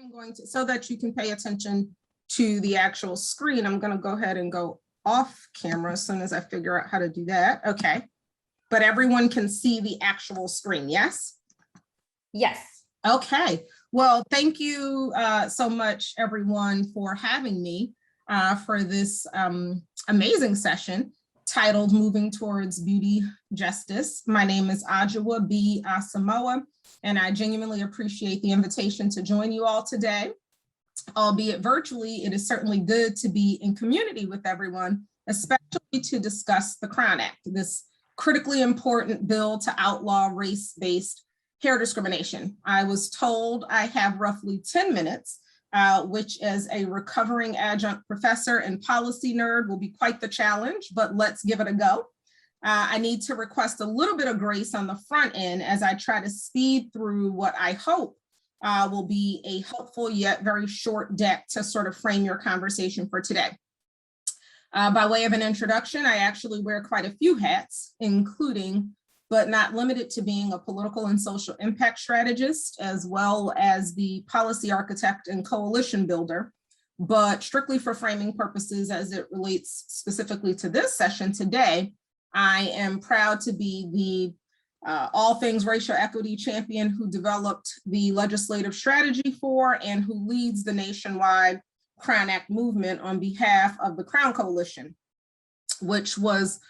I'm going to, so that you can pay attention to the actual screen, I'm going to go ahead and go off camera as soon as I figure out how to do that. Okay. But everyone can see the actual screen, yes? Yes. Okay. Well, thank you so much, everyone, for having me for this amazing session titled Moving Towards Beauty Justice. My name is Ajawa B. Asamoah, and I genuinely appreciate the invitation to join you all today. Albeit virtually, it is certainly good to be in community with everyone, especially to discuss the Crown Act, this critically important bill to outlaw race-based hair discrimination. I was told I have roughly 10 minutes, which as a recovering adjunct professor and policy nerd will be quite the challenge, but let's give it a go. I need to request a little bit of grace on the front end as I try to speed through what I hope will be a helpful yet very short deck to sort of frame your conversation for today. By way of an introduction, I actually wear quite a few hats, including, but not limited to, being a political and social impact strategist, as well as the policy architect and coalition builder. But strictly for framing purposes as it relates specifically to this session today, I am proud to be the all things racial equity champion who developed the legislative strategy for and who leads the nationwide Crown Act movement on behalf of the Crown Coalition, which was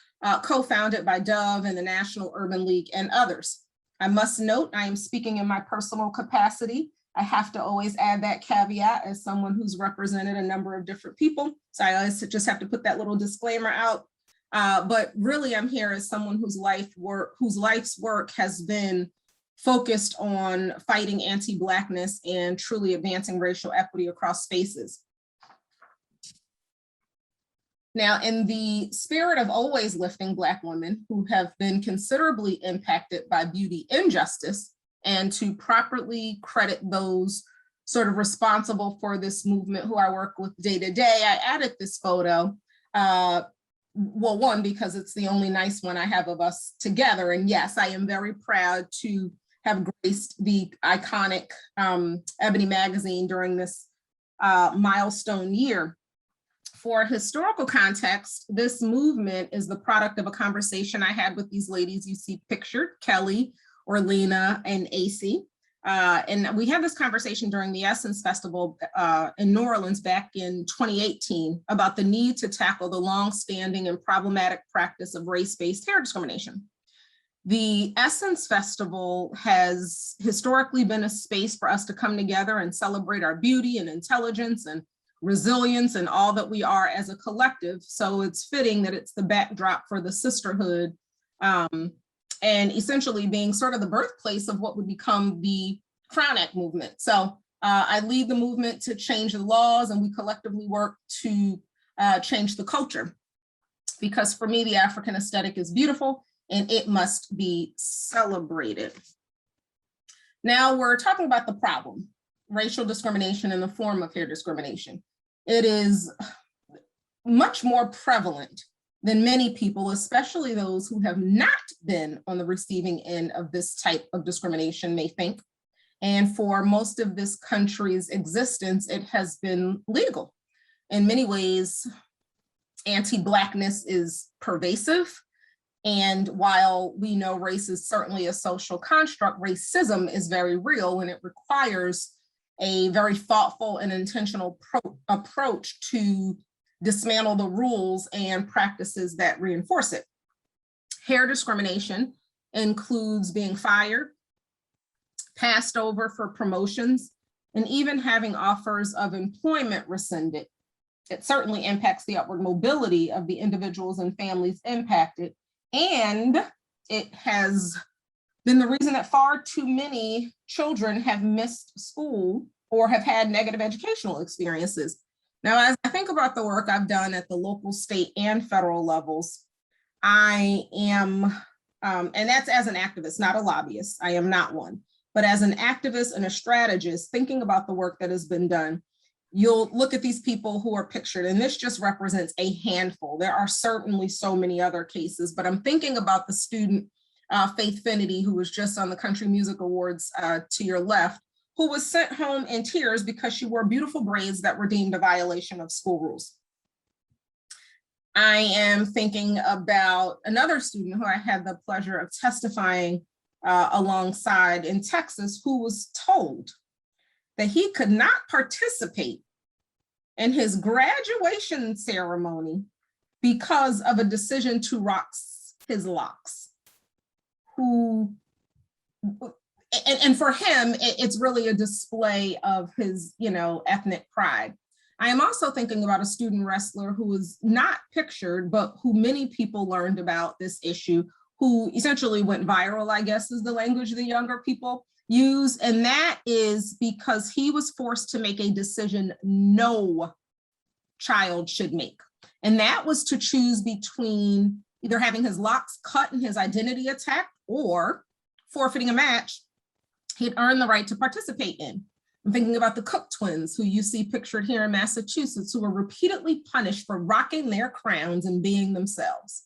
co-founded by Dove and the National Urban League and others. I must note, I am speaking in my personal capacity. I have to always add that caveat as someone who's represented a number of different people. So I always just have to put that little disclaimer out. But really, I'm here as someone whose life's work has been focused on fighting anti-Blackness and truly advancing racial equity across spaces. Now, in the spirit of always lifting Black women who have been considerably impacted by beauty injustice, and to properly credit those sort of responsible for this movement who I work with day to day, I added this photo. Well, one, because it's the only nice one I have of us together. And yes, I am very proud to have graced the iconic Ebony magazine during this milestone year. For historical context, this movement is the product of a conversation I had with these ladies you see pictured, Kelly, Orlena, and AC. And we had this conversation during the Essence Festival in New Orleans back in 2018 about the need to tackle the longstanding and problematic practice of race-based hair discrimination. The Essence Festival has historically been a space for us to come together and celebrate our beauty and intelligence and resilience and all that we are as a collective. So it's fitting that it's the backdrop for the sisterhood, and essentially being sort of the birthplace of what would become the Crown Act movement. So I lead the movement to change the laws, and we collectively work to change the culture. Because for me, the African aesthetic is beautiful and it must be celebrated. Now we're talking about the problem, racial discrimination in the form of hair discrimination. It is much more prevalent than many people, especially those who have not been on the receiving end of this type of discrimination, may think. And for most of this country's existence, it has been legal. In many ways, anti-Blackness is pervasive. And while we know race is certainly a social construct, racism is very real, and it requires a very thoughtful and intentional approach to dismantle the rules and practices that reinforce it. Hair discrimination includes being fired, passed over for promotions, and even having offers of employment rescinded. It certainly impacts the upward mobility of the individuals and families impacted. And it has been the reason that far too many children have missed school or have had negative educational experiences. Now, as I think about the work I've done at the local, state, and federal levels, I am, and that's as an activist, not a lobbyist, I am not one, but as an activist and a strategist, thinking about the work that has been done, you'll look at these people who are pictured, and this just represents a handful. There are certainly so many other cases, but I'm thinking about the student, Faith Finity, who was just on the Country Music Awards to your left, who was sent home in tears because she wore beautiful braids that were deemed a violation of school rules. I am thinking about another student who I had the pleasure of testifying alongside in Texas, who was told that he could not participate in his graduation ceremony because of a decision to rock his locks. And for him, it's really a display of his, ethnic pride. I am also thinking about a student wrestler who was not pictured, but who many people learned about this issue, who essentially went viral, I guess is the language the younger people use. And that is because he was forced to make a decision no child should make. And that was to choose between either having his locks cut and his identity attacked or forfeiting a match he'd earned the right to participate in. I'm thinking about the Cook twins, who you see pictured here in Massachusetts, who were repeatedly punished for rocking their crowns and being themselves.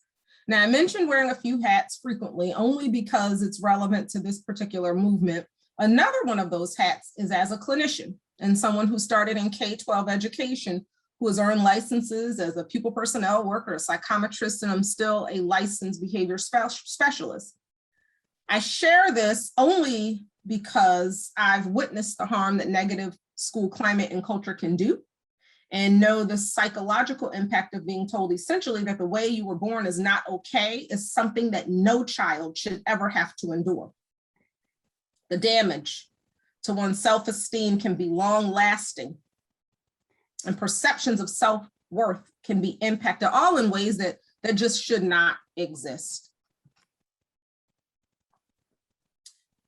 Now, I mentioned wearing a few hats frequently only because it's relevant to this particular movement. Another one of those hats is as a clinician and someone who started in K-12 education, who has earned licenses as a pupil personnel worker, a psychometrist, and I'm still a licensed behavior specialist. I share this only because I've witnessed the harm that negative school climate and culture can do, and know the psychological impact of being told essentially that the way you were born is not okay is something that no child should ever have to endure. The damage to one's self-esteem can be long-lasting, and perceptions of self-worth can be impacted, all in ways that just should not exist.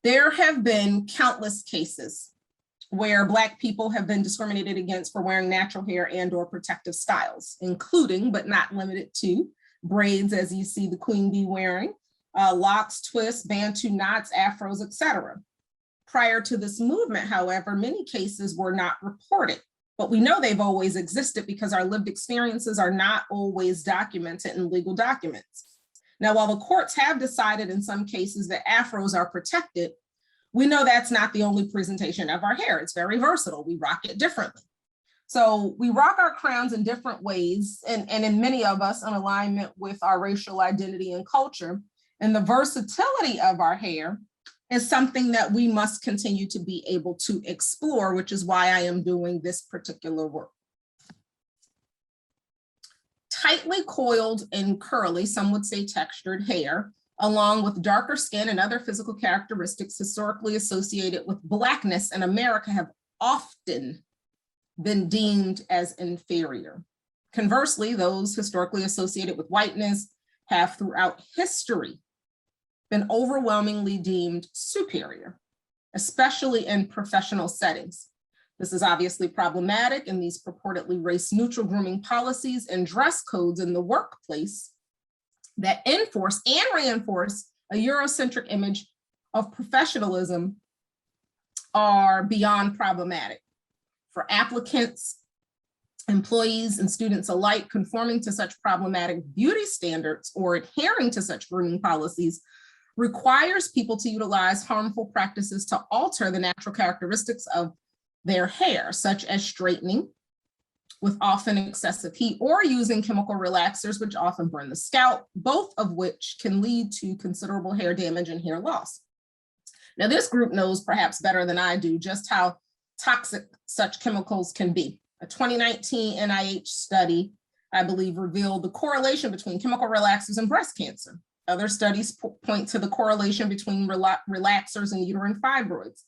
There have been countless cases where Black people have been discriminated against for wearing natural hair and/or protective styles, including, but not limited to, braids, as you see the Queen Bee wearing, locks, twists, Bantu knots, afros, etc. Prior to this movement, however, many cases were not reported, but we know they've always existed because our lived experiences are not always documented in legal documents. Now, while the courts have decided in some cases that afros are protected, we know that's not the only presentation of our hair. It's very versatile. We rock it differently. So we rock our crowns in different ways, and in many of us in alignment with our racial identity and culture. And the versatility of our hair is something that we must continue to be able to explore, which is why I am doing this particular work. Tightly coiled and curly, some would say textured hair, along with darker skin and other physical characteristics historically associated with Blackness in America, have often been deemed as inferior. Conversely, those historically associated with whiteness have throughout history been overwhelmingly deemed superior, especially in professional settings. This is obviously problematic, and these purportedly race-neutral grooming policies and dress codes in the workplace that enforce and reinforce a Eurocentric image of professionalism are beyond problematic. For applicants, employees, and students alike, conforming to such problematic beauty standards or adhering to such grooming policies requires people to utilize harmful practices to alter the natural characteristics of their hair, such as straightening with often excessive heat or using chemical relaxers, which often burn the scalp, both of which can lead to considerable hair damage and hair loss. Now, this group knows perhaps better than I do just how toxic such chemicals can be. A 2019 NIH study, I believe, revealed the correlation between chemical relaxers and breast cancer. Other studies point to the correlation between relaxers and uterine fibroids.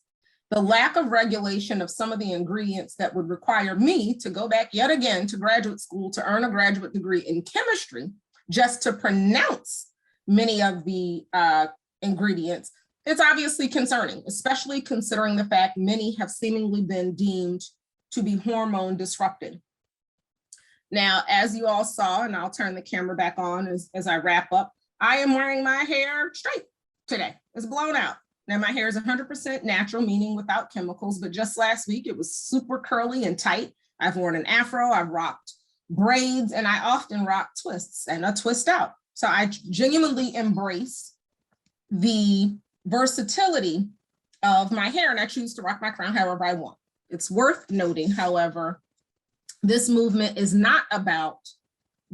The lack of regulation of some of the ingredients that would require me to go back yet again to graduate school to earn a graduate degree in chemistry, just to pronounce many of the ingredients, it's obviously concerning, especially considering the fact many have seemingly been deemed to be hormone disrupted. Now, as you all saw, and I'll turn the camera back on as I wrap up, I am wearing my hair straight today. It's blown out. Now, my hair is 100% natural, meaning without chemicals, but just last week it was super curly and tight. I've worn an afro, I've rocked braids, and I often rock twists and a twist out. So I genuinely embrace the versatility of my hair, and I choose to rock my crown however I want. It's worth noting, however, this movement is not about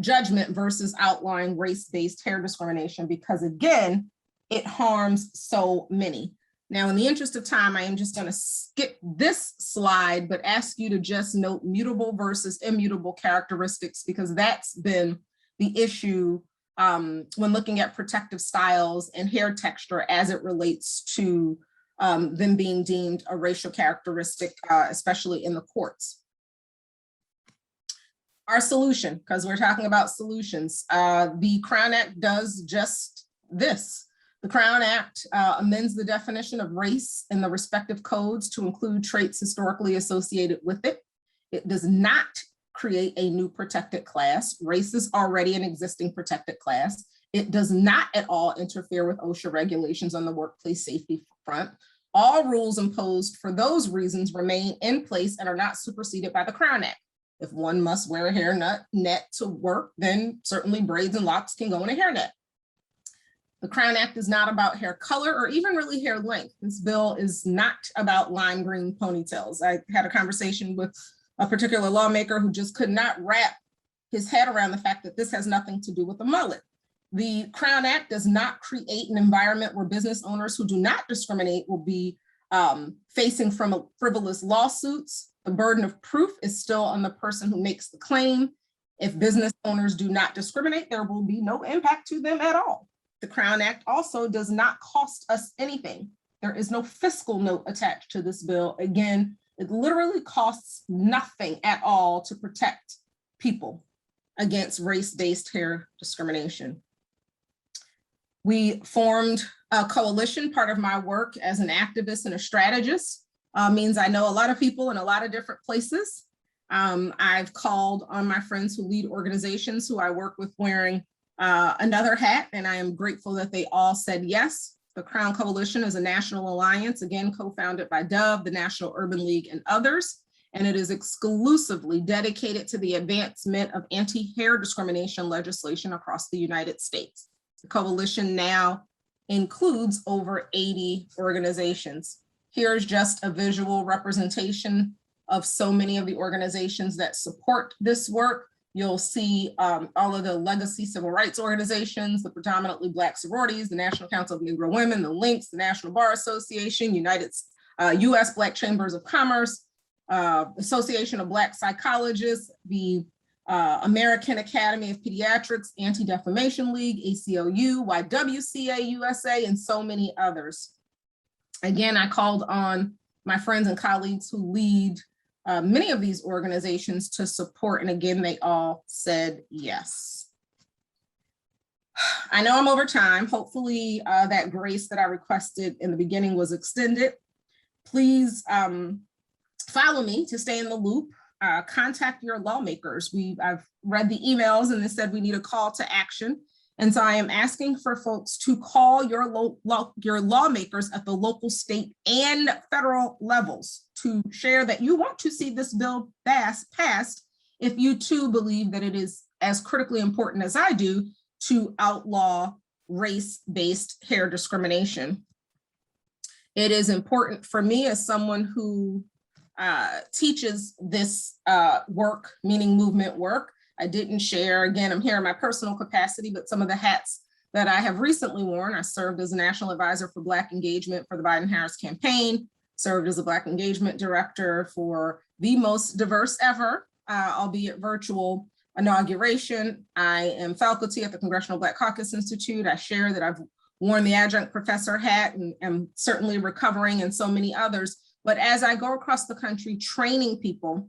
judgment versus outlawing race-based hair discrimination, because again, it harms so many. Now, in the interest of time, I am just going to skip this slide, but ask you to just note mutable versus immutable characteristics, because that's been the issue when looking at protective styles and hair texture as it relates to them being deemed a racial characteristic, especially in the courts. Our solution, because we're talking about solutions, the Crown Act does just this. The Crown Act amends the definition of race in the respective codes to include traits historically associated with it. It does not create a new protected class. Race is already an existing protected class. It does not at all interfere with OSHA regulations on the workplace safety front. All rules imposed for those reasons remain in place and are not superseded by the Crown Act. If one must wear a hair net to work, then certainly braids and locks can go in a hairnet. The Crown Act is not about hair color or even really hair length. This bill is not about lime green ponytails. I had a conversation with a particular lawmaker who just could not wrap his head around the fact that this has nothing to do with a mullet. The Crown Act does not create an environment where business owners who do not discriminate will be facing from frivolous lawsuits. The burden of proof is still on the person who makes the claim. If business owners do not discriminate, there will be no impact to them at all. The Crown Act also does not cost us anything. There is no fiscal note attached to this bill. Again, it literally costs nothing at all to protect people against race-based hair discrimination. We formed a coalition. Part of my work as an activist and a strategist means I know a lot of people in a lot of different places. I've called on my friends who lead organizations who I work with wearing another hat, and I am grateful that they all said yes. The Crown Coalition is a national alliance, again, co-founded by Dove, the National Urban League, and others, and it is exclusively dedicated to the advancement of anti-hair discrimination legislation across the United States. The coalition now includes over 80 organizations. Here's just a visual representation of so many of the organizations that support this work. You'll see all of the legacy civil rights organizations, the predominantly Black sororities, the National Council of Negro Women, the Links, the National Bar Association, U.S. Black Chambers of Commerce, Association of Black Psychologists, the American Academy of Pediatrics, Anti-Defamation League, ACLU, YWCA USA, and so many others. Again, I called on my friends and colleagues who lead many of these organizations to support, and again, they all said yes. I know I'm over time. Hopefully that grace that I requested in the beginning was extended. Please follow me to stay in the loop. Contact your lawmakers. I've read the emails and they said we need a call to action. And so I am asking for folks to call your lawmakers at the local, state, and federal levels to share that you want to see this bill passed if you too believe that it is as critically important as I do to outlaw race-based hair discrimination. It is important for me as someone who teaches this work, meaning movement work. I didn't share, again, I'm here in my personal capacity, but some of the hats that I have recently worn. I served as a national advisor for Black engagement for the Biden-Harris campaign, served as a Black engagement director for the most diverse ever, albeit virtual, inauguration. I am faculty at the Congressional Black Caucus Institute. I share that I've worn the adjunct professor hat and am certainly recovering, and so many others. But as I go across the country training people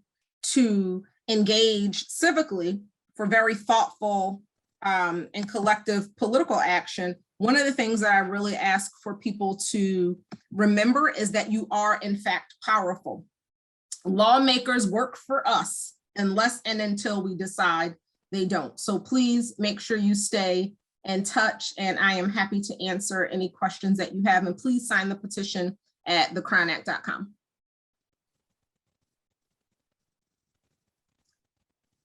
to engage civically for very thoughtful and collective political action, one of the things that I really ask for people to remember is that you are in fact powerful. Lawmakers work for us unless and until we decide they don't. So please make sure you stay in touch, and I am happy to answer any questions that you have, and please sign the petition at thecrownact.com.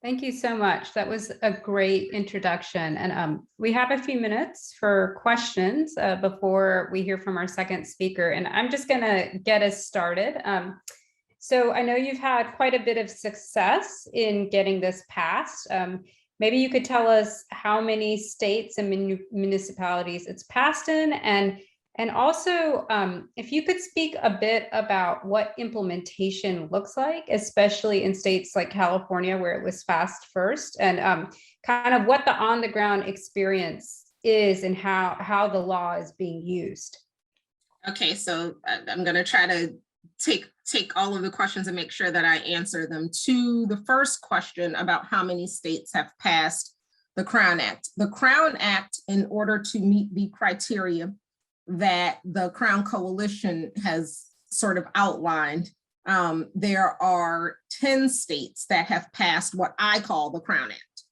Thank you so much. That was a great introduction. And we have a few minutes for questions before we hear from our second speaker. And I'm just going to get us started. So I know you've had quite a bit of success in getting this passed. Maybe you could tell us how many states and municipalities it's passed in, and also if you could speak a bit about what implementation looks like, especially in states like California, where it was passed first, and kind of what the on-the-ground experience is and how the law is being used. Okay, so I'm going to try to take all of the questions and make sure that I answer them. To the first question about how many states have passed the Crown Act. The Crown Act, in order to meet the criteria that the Crown Coalition has sort of outlined, there are 10 states that have passed what I call the Crown Act.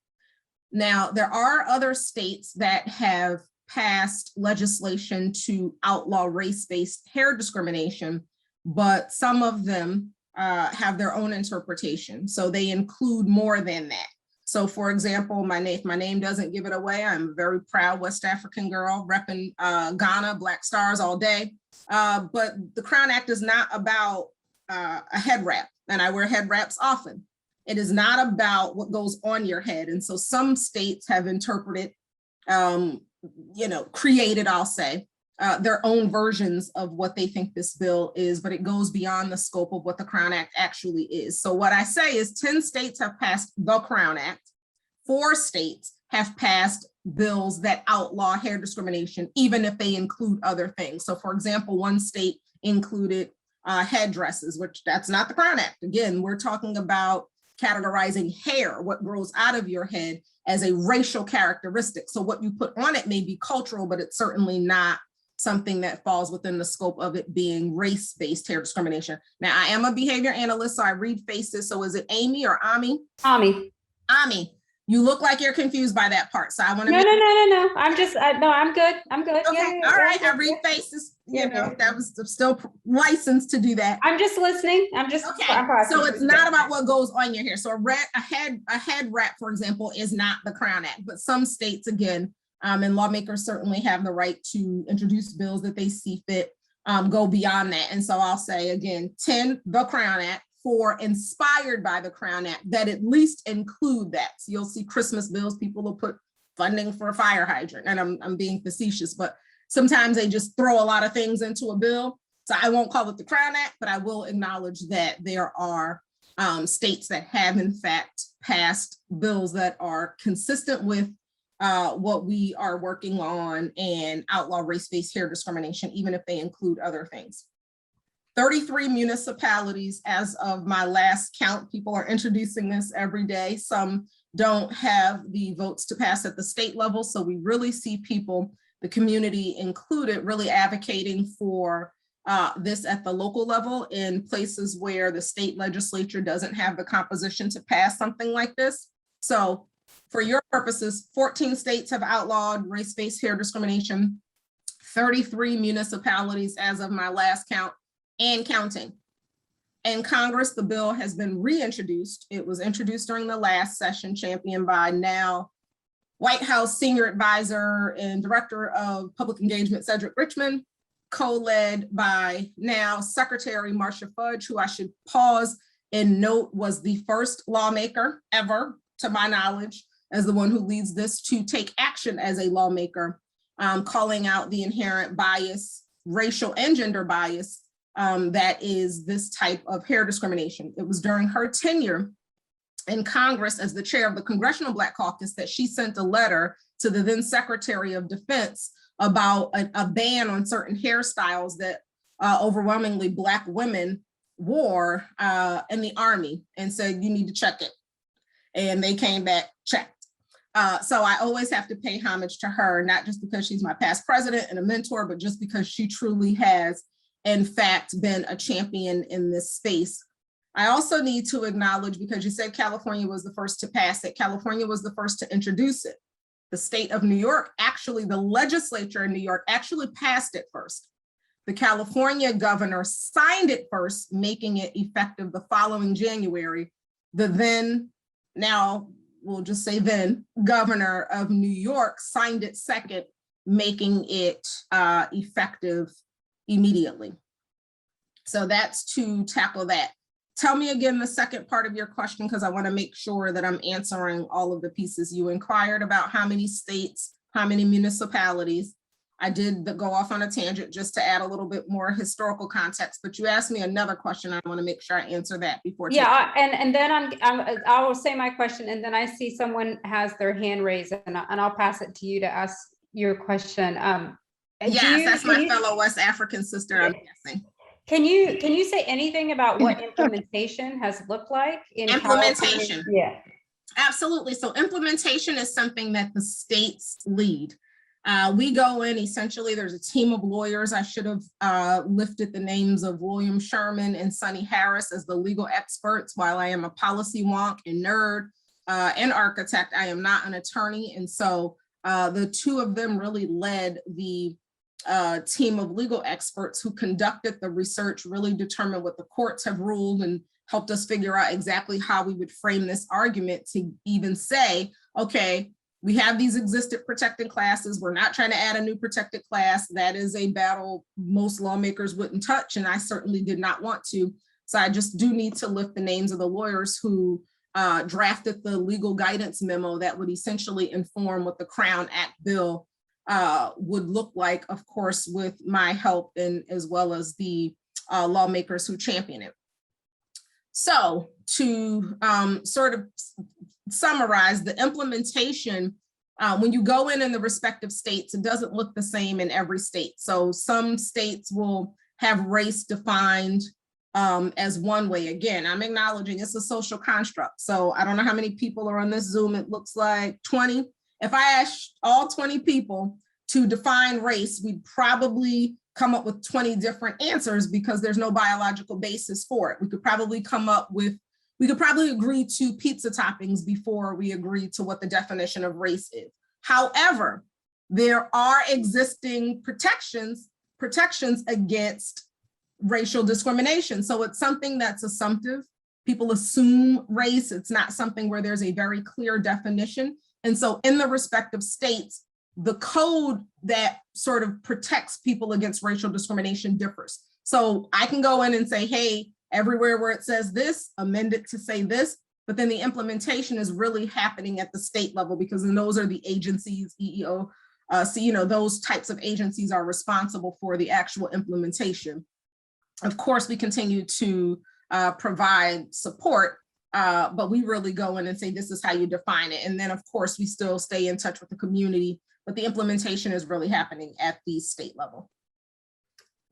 Now, there are other states that have passed legislation to outlaw race-based hair discrimination, but some of them have their own interpretation. So they include more than that. So for example, my name doesn't give it away. I'm a very proud West African girl repping Ghana, Black Stars all day. But the Crown Act is not about a head wrap, and I wear head wraps often. It is not about what goes on your head. And so some states have interpreted, created, I'll say, their own versions of what they think this bill is, but it goes beyond the scope of what the Crown Act actually is. So what I say is 10 states have passed the Crown Act, 4 states have passed bills that outlaw hair discrimination, even if they include other things. So for example, one state included headdresses, which that's not the Crown Act. Again, we're talking about categorizing hair, what grows out of your head, as a racial characteristic. So what you put on it may be cultural, but it's certainly not something that falls within the scope of it being race-based hair discrimination. Now, I am a behavior analyst, so I read faces. So is it Amy or Ami? Ami. Ami, you look like you're confused by that part. So I want to No. I'm just, no, I'm good. I'm good. Okay, all right, I read faces. That was still licensed to do that. I'm just listening. I'm just okay. So it's not about what goes on your hair. So a head wrap, for example, is not the Crown Act, but some states, again, and lawmakers certainly have the right to introduce bills that they see fit, go beyond that. And so I'll say again, 10, the Crown Act, 4 inspired by the Crown Act that at least include that. So you'll see Christmas bills, people will put funding for a fire hydrant, and I'm being facetious, but sometimes they just throw a lot of things into a bill. So I won't call it the Crown Act, but I will acknowledge that there are states that have in fact passed bills that are consistent with what we are working on and outlaw race-based hair discrimination, even if they include other things. 33 municipalities as of my last count. People are introducing this every day. Some don't have the votes to pass at the state level. So we really see people, the community included, really advocating for this at the local level in places where the state legislature doesn't have the composition to pass something like this. So for your purposes, 14 states have outlawed race-based hair discrimination, 33 municipalities as of my last count, and counting. In Congress, the bill has been reintroduced. It was introduced during the last session, championed by now White House Senior Advisor and Director of Public Engagement, Cedric Richmond, co-led by now Secretary Marcia Fudge, who I should pause and note was the first lawmaker ever, to my knowledge, as the one who leads this, to take action as a lawmaker, calling out the inherent bias, racial and gender bias, that is this type of hair discrimination. It was during her tenure in Congress as the chair of the Congressional Black Caucus that she sent a letter to the then Secretary of Defense about a ban on certain hairstyles that overwhelmingly Black women wore in the Army, and said, you need to check it. And they came back, checked. So I always have to pay homage to her, not just because she's my past president and a mentor, but just because she truly has, in fact, been a champion in this space. I also need to acknowledge, because you said California was the first to pass it, California was the first to introduce it. The state of New York, actually, the legislature in New York actually passed it first. The California governor signed it first, making it effective the following January. The then now we'll just say then governor of New York signed it second, making it effective immediately. So that's to tackle that. Tell me again the second part of your question, because I want to make sure that I'm answering all of the pieces. You inquired about how many states, how many municipalities. I did go off on a tangent just to add a little bit more historical context, but you asked me another question. I want to make sure I answer that before. Yeah, and then I will say my question, and then I see someone has their hand raised, and I'll pass it to you to ask your question. Yes, that's my fellow West African sister, I'm guessing. Can you say anything about what implementation has looked like in implementation? Yeah, absolutely. So implementation is something that the states lead. We go in, essentially, there's a team of lawyers. I should have lifted the names of William Sherman and Sonny Harris as the legal experts. While I am a policy wonk and nerd and architect, I am not an attorney. And so the two of them really led the team of legal experts who conducted the research, really determined what the courts have ruled, and helped us figure out exactly how we would frame this argument to even say, okay, we have these existing protected classes. We're not trying to add a new protected class. That is a battle most lawmakers wouldn't touch, and I certainly did not want to. So I just do need to lift the names of the lawyers who drafted the legal guidance memo that would essentially inform what the Crown Act bill would look like, of course, with my help and as well as the lawmakers who champion it. So to sort of summarize the implementation, when you go in the respective states, it doesn't look the same in every state. So some states will have race defined as one way. Again, I'm acknowledging it's a social construct. So I don't know how many people are on this Zoom. It looks like 20. If I asked all 20 people to define race, we'd probably come up with 20 different answers because there's no biological basis for it. We could probably agree to pizza toppings before we agree to what the definition of race is. However, there are existing protections against racial discrimination. So it's something that's assumptive. People assume race. It's not something where there's a very clear definition. And so in the respective states, the code that sort of protects people against racial discrimination differs. So I can go in and say, hey, everywhere where it says this, amend it to say this, but then the implementation is really happening at the state level, because then those are the agencies, EEO, so those types of agencies are responsible for the actual implementation. Of course, we continue to provide support, but we really go in and say, this is how you define it. And then of course, we still stay in touch with the community, but the implementation is really happening at the state level.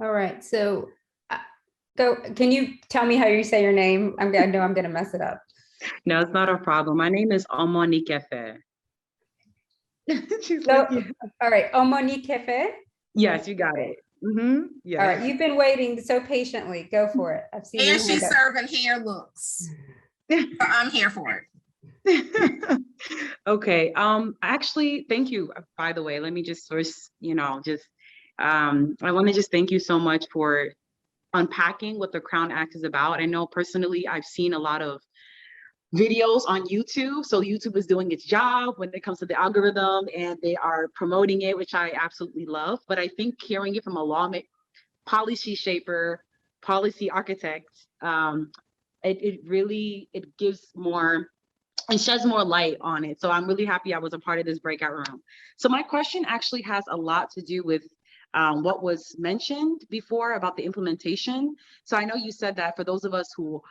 All right, so can you tell me how you say your name? I know I'm gonna mess it up. No, it's not a problem. My name is Omonikefe. All right, Omonikefe? Yes, you got it. Mm-hmm. Yeah. All right, you've been waiting so patiently. Go for it. I've seen. And she's serving hair looks. I'm here for it. Okay. Actually, thank you. By the way, let me just first, I want to just thank you so much for unpacking what the Crown Act is about. I know personally, I've seen a lot of videos on YouTube. So YouTube is doing its job when it comes to the algorithm, and they are promoting it, which I absolutely love. But I think hearing it from a lawmaker, policy shaper, policy architect, it gives more and sheds more light on it. So I'm really happy I was a part of this breakout room. So my question actually has a lot to do with what was mentioned before about the implementation. So I know you said that for those of us who,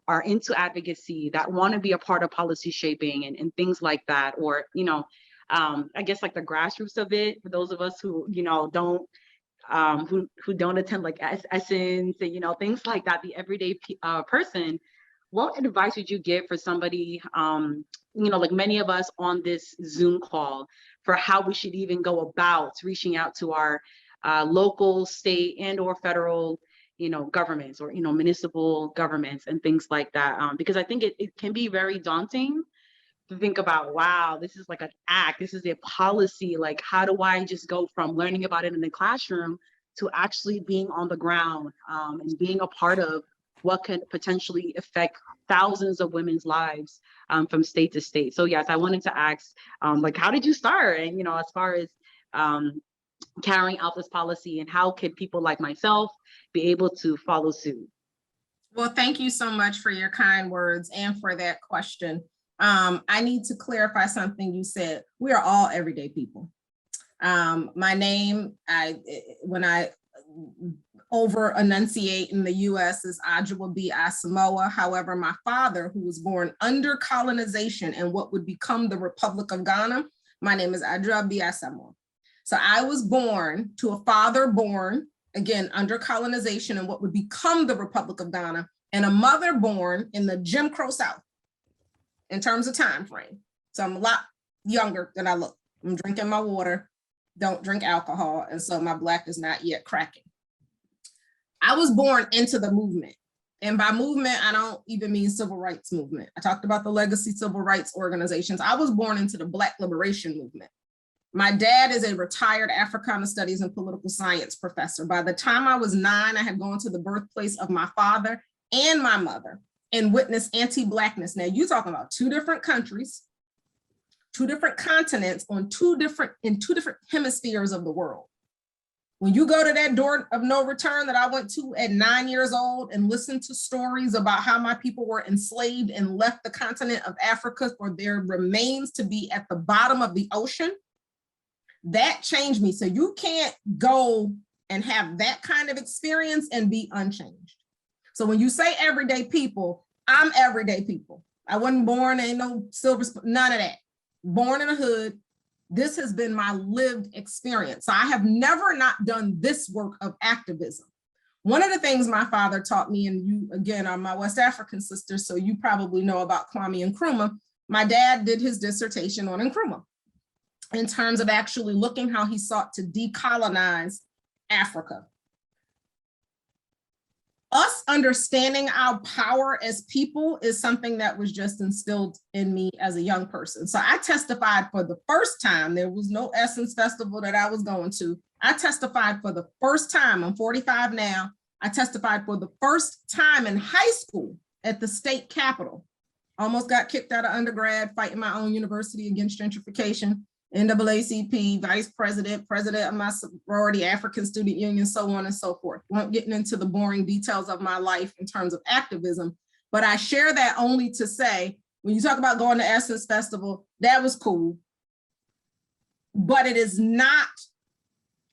are into advocacy, that want to be a part of policy shaping and things like that, or, I guess like the grassroots of it, for those of us who, don't attend like Essence and, things like that, the everyday person, what advice would you give for somebody, like many of us on this Zoom call, for how we should even go about reaching out to our local, state, and or federal, governments, or, municipal governments and things like that? Because I think it can be very daunting to think about, wow, this is like an act, this is a policy. Like, how do I just go from learning about it in the classroom to actually being on the ground and being a part of what can potentially affect thousands of women's lives from state to state. So yes, I wanted to ask, like, how did you start? And, you know, as far as carrying out this policy, and how can people like myself be able to follow suit? Well, thank you so much for your kind words and for that question. I need to clarify something you said. We are all everyday people. My name, when I over enunciate in the US, is Ajuabi Asamoah. However, my father, who was born under colonization in what would become the Republic of Ghana, my name is Ajuabi Asamoah. So I was born to a father born, again, under colonization in what would become the Republic of Ghana, and a mother born in the Jim Crow South in terms of time frame. So I'm a lot younger than I look. I'm drinking my water, don't drink alcohol, and so my black is not yet cracking. I was born into the movement. And by movement, I don't even mean civil rights movement. I talked about the legacy civil rights organizations. I was born into the Black liberation movement. My dad is a retired Africana Studies and political science professor. By the time I was 9, I had gone to the birthplace of my father and my mother and witnessed anti-Blackness. Now, you're talking about 2 different countries, 2 different continents in 2 different hemispheres of the world. When you go to that door of no return that I went to at 9 years old and listened to stories about how my people were enslaved and left the continent of Africa for their remains to be at the bottom of the ocean, that changed me. So you can't go and have that kind of experience and be unchanged. So when you say everyday people, I'm everyday people. I wasn't born, ain't no silver spoon, none of that. Born in a hood. This has been my lived experience. So I have never not done this work of activism. One of the things my father taught me, and you again are my West African sisters, so you probably know about Kwame Nkrumah. My dad did his dissertation on Nkrumah in terms of actually looking how he sought to decolonize Africa. Us understanding our power as people is something that was just instilled in me as a young person. So I testified for the first time. There was no Essence Festival that I was going to. I testified for the first time. I'm 45 now. I testified for the first time in high school at the state capitol. Almost got kicked out of undergrad, fighting my own university against gentrification. NAACP, vice president, president of my sorority, African Student Union, so on and so forth. Won't getting into the boring details of my life in terms of activism, but I share that only to say, when you talk about going to Essence Festival, that was cool, but it is not,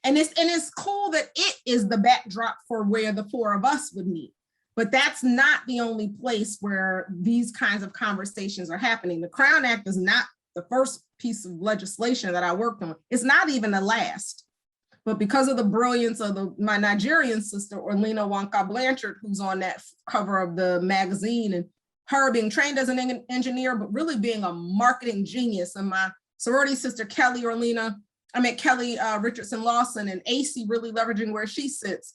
and it's cool that it is the backdrop for where the 4 of us would meet, but that's not the only place where these kinds of conversations are happening. The Crown Act is not the first piece of legislation that I worked on. It's not even the last, but because of the brilliance of my Nigerian sister, Orlina Wanka Blanchard, who's on that cover of the magazine, and her being trained as an engineer, but really being a marketing genius, and my sorority sister, Kelly Richardson Lawson, and AC really leveraging where she sits,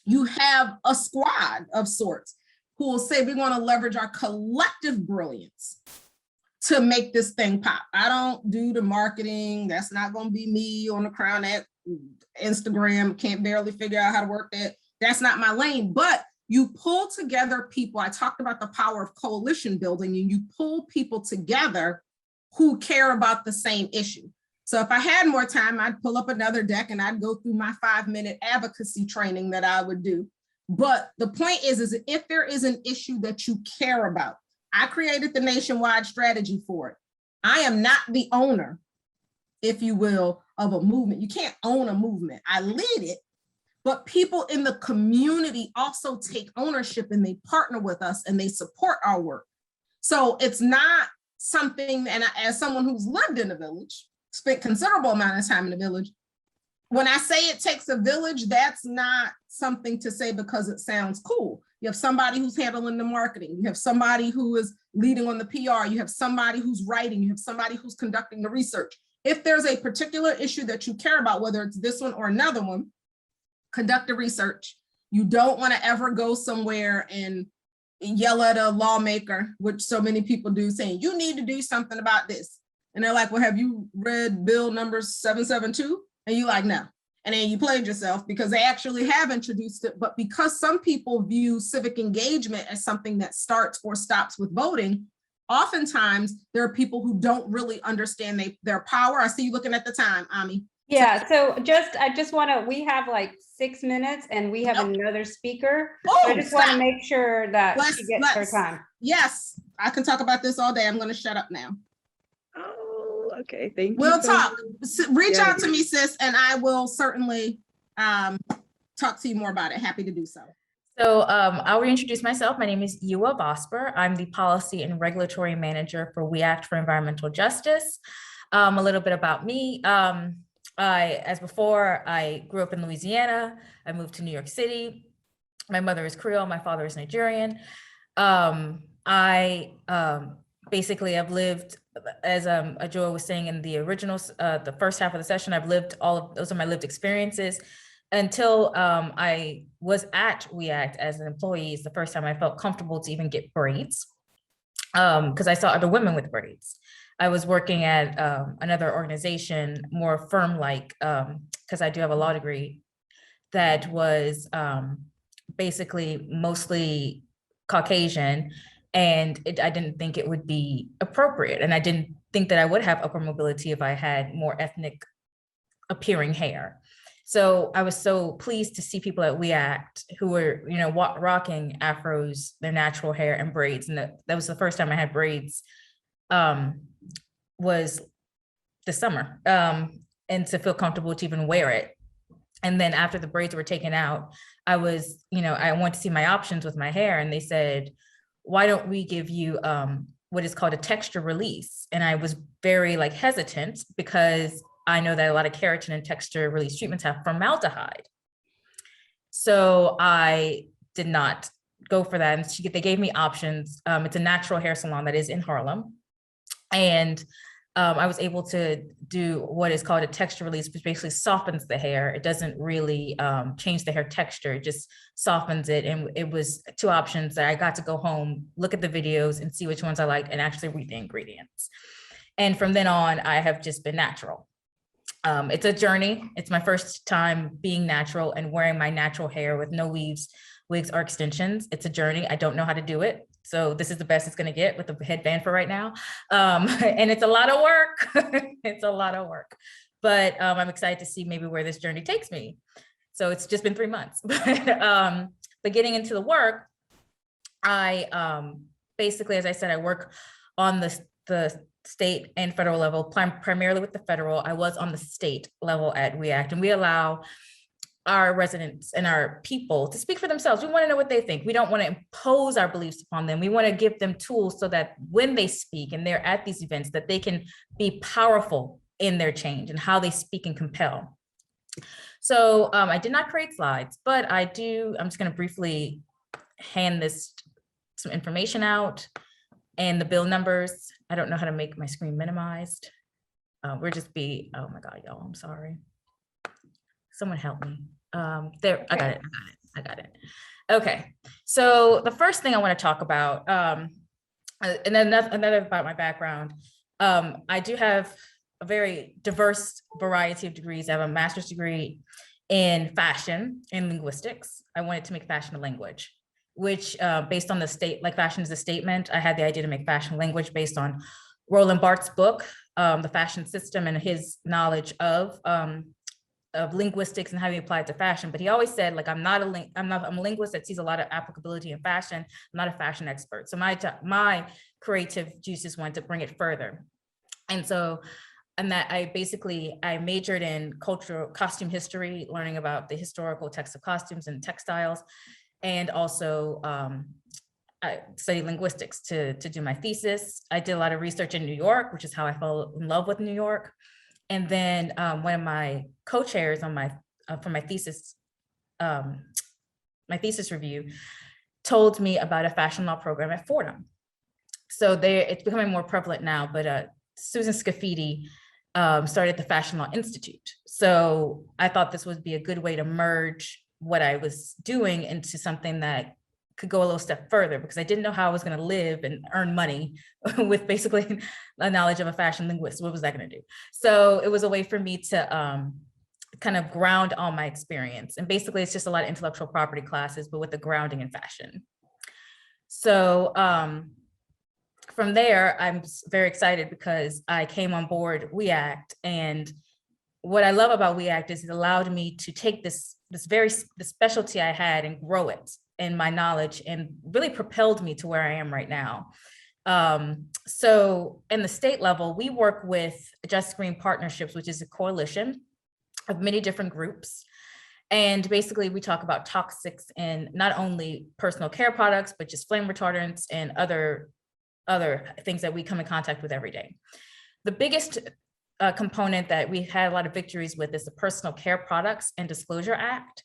you have a squad of sorts who will say, we want to leverage our collective brilliance to make this thing pop. I don't do the marketing. That's not going to be me on the Crown Act Instagram. Can't barely figure out how to work that. That's not my lane. But you pull together people. I talked about the power of coalition building, and you pull people together who care about the same issue. So if I had more time, I'd pull up another deck and I'd go through my 5-minute advocacy training that I would do. But the point is if there is an issue that you care about, I created the nationwide strategy for it. I am not the owner, if you will, of a movement. You can't own a movement. I lead it, but people in the community also take ownership, and they partner with us and they support our work. So it's not something, and as someone who's lived in a village, spent considerable amount of time in the village, when I say it takes a village, that's not something to say because it sounds cool. You have somebody who's handling the marketing. You have somebody who is leading on the PR. You have somebody who's writing. You have somebody who's conducting the research. If there's a particular issue that you care about, whether it's this one or another one, conduct the research. You don't want to ever go somewhere and yell at a lawmaker, which so many people do, saying, you need to do something about this. And they're like, well, have you read bill number 772? And you like, no. and then you played yourself because they actually have introduced it. But because some people view civic engagement as something that starts or stops with voting, oftentimes there are people who don't really understand their power. I see you looking at the time, Ami. Yeah, so I just want to, we have like 6 minutes and we have another speaker. Oh, so I just want to make sure that she gets her time. Yes, I can talk about this all day. I'm going to shut up now. Oh, okay. Thank you. We'll talk. Reach out to me, sis, and I will certainly talk to you more about it. Happy to do so. So I'll reintroduce myself. My name is Ewa Vosper. I'm the Policy and Regulatory Manager for We Act for Environmental Justice. A little bit about me. As before, I grew up in Louisiana. I moved to New York City. My mother is Creole. My father is Nigerian. I basically have lived, as Ajoa was saying in the original, the first half of the session, I've lived those are my lived experiences until I was at We Act as an employee. It's the first time I felt comfortable to even get braids because I saw other women with braids. I was working at another organization, more firm-like, because I do have a law degree, that was basically mostly Caucasian, and I didn't think it would be appropriate. And I didn't think that I would have upper mobility if I had more ethnic appearing hair. So I was so pleased to see people at We Act who were, rocking afros, their natural hair and braids. And that was the first time I had braids. Was this summer, and to feel comfortable to even wear it. And then after the braids were taken out, I was, I wanted to see my options with my hair, and they said, why don't we give you what is called a texture release? And I was very hesitant because I know that a lot of keratin and texture release treatments have formaldehyde. So I did not go for that. And they gave me options. It's a natural hair salon that is in Harlem. And I was able to do what is called a texture release, which basically softens the hair. It doesn't really change the hair texture, it just softens it. And it was 2 options that I got to go home, look at the videos and see which ones I liked and actually read the ingredients. And from then on, I have just been natural. It's a journey. It's my first time being natural and wearing my natural hair with no weaves, wigs, or extensions. It's a journey. I don't know how to do it. So this is the best it's going to get with the headband for right now. And it's a lot of work. It's a lot of work, but I'm excited to see maybe where this journey takes me. So it's just been 3 months, but getting into the work, I basically, as I said, I work on the state and federal level, primarily with the federal. I was on the state level at We Act, and we allow our residents and our people to speak for themselves. We want to know what they think. We don't want to impose our beliefs upon them. We want to give them tools so that when they speak and they're at these events, that they can be powerful in their change and how they speak and compel. So I did not create slides, but I'm just going to briefly hand some information out and the bill numbers. I don't know how to make my screen minimized. Oh my God, y'all, I'm sorry. Someone help me. There, I got it. Okay, so the first thing I want to talk about, and then another about my background. I do have a very diverse variety of degrees. I have a master's degree in fashion and linguistics. I wanted to make fashion a language, which based on the state, fashion is a statement. I had the idea to make fashion language based on Roland Barthes' book, The Fashion System, and his knowledge of linguistics and how he applied to fashion. But he always said, I'm a linguist that sees a lot of applicability in fashion. I'm not a fashion expert. So my creative juices went to bring it further. And so, I majored in cultural costume history, learning about the historical text of costumes and textiles, and also I studied linguistics to do my thesis. I did a lot of research in New York, which is how I fell in love with New York. And then one of my co-chairs on for my thesis review told me about a fashion law program at Fordham. So it's becoming more prevalent now, but Susan Scafidi started the Fashion Law Institute. So I thought this would be a good way to merge what I was doing into something that could go a little step further, because I didn't know how I was going to live and earn money with basically a knowledge of a fashion linguist. What was that going to do? So it was a way for me to kind of ground all my experience. And basically it's just a lot of intellectual property classes, but with the grounding in fashion. So from there, I'm very excited because I came on board We Act. And what I love about We Act is it allowed me to take the specialty I had and grow it in my knowledge, and really propelled me to where I am right now. So in the state level, we work with Just Green Partnerships, which is a coalition of many different groups. And basically we talk about toxics in not only personal care products, but just flame retardants and other things that we come in contact with every day. The biggest component that we had a lot of victories with is the Personal Care Products and Disclosure Act.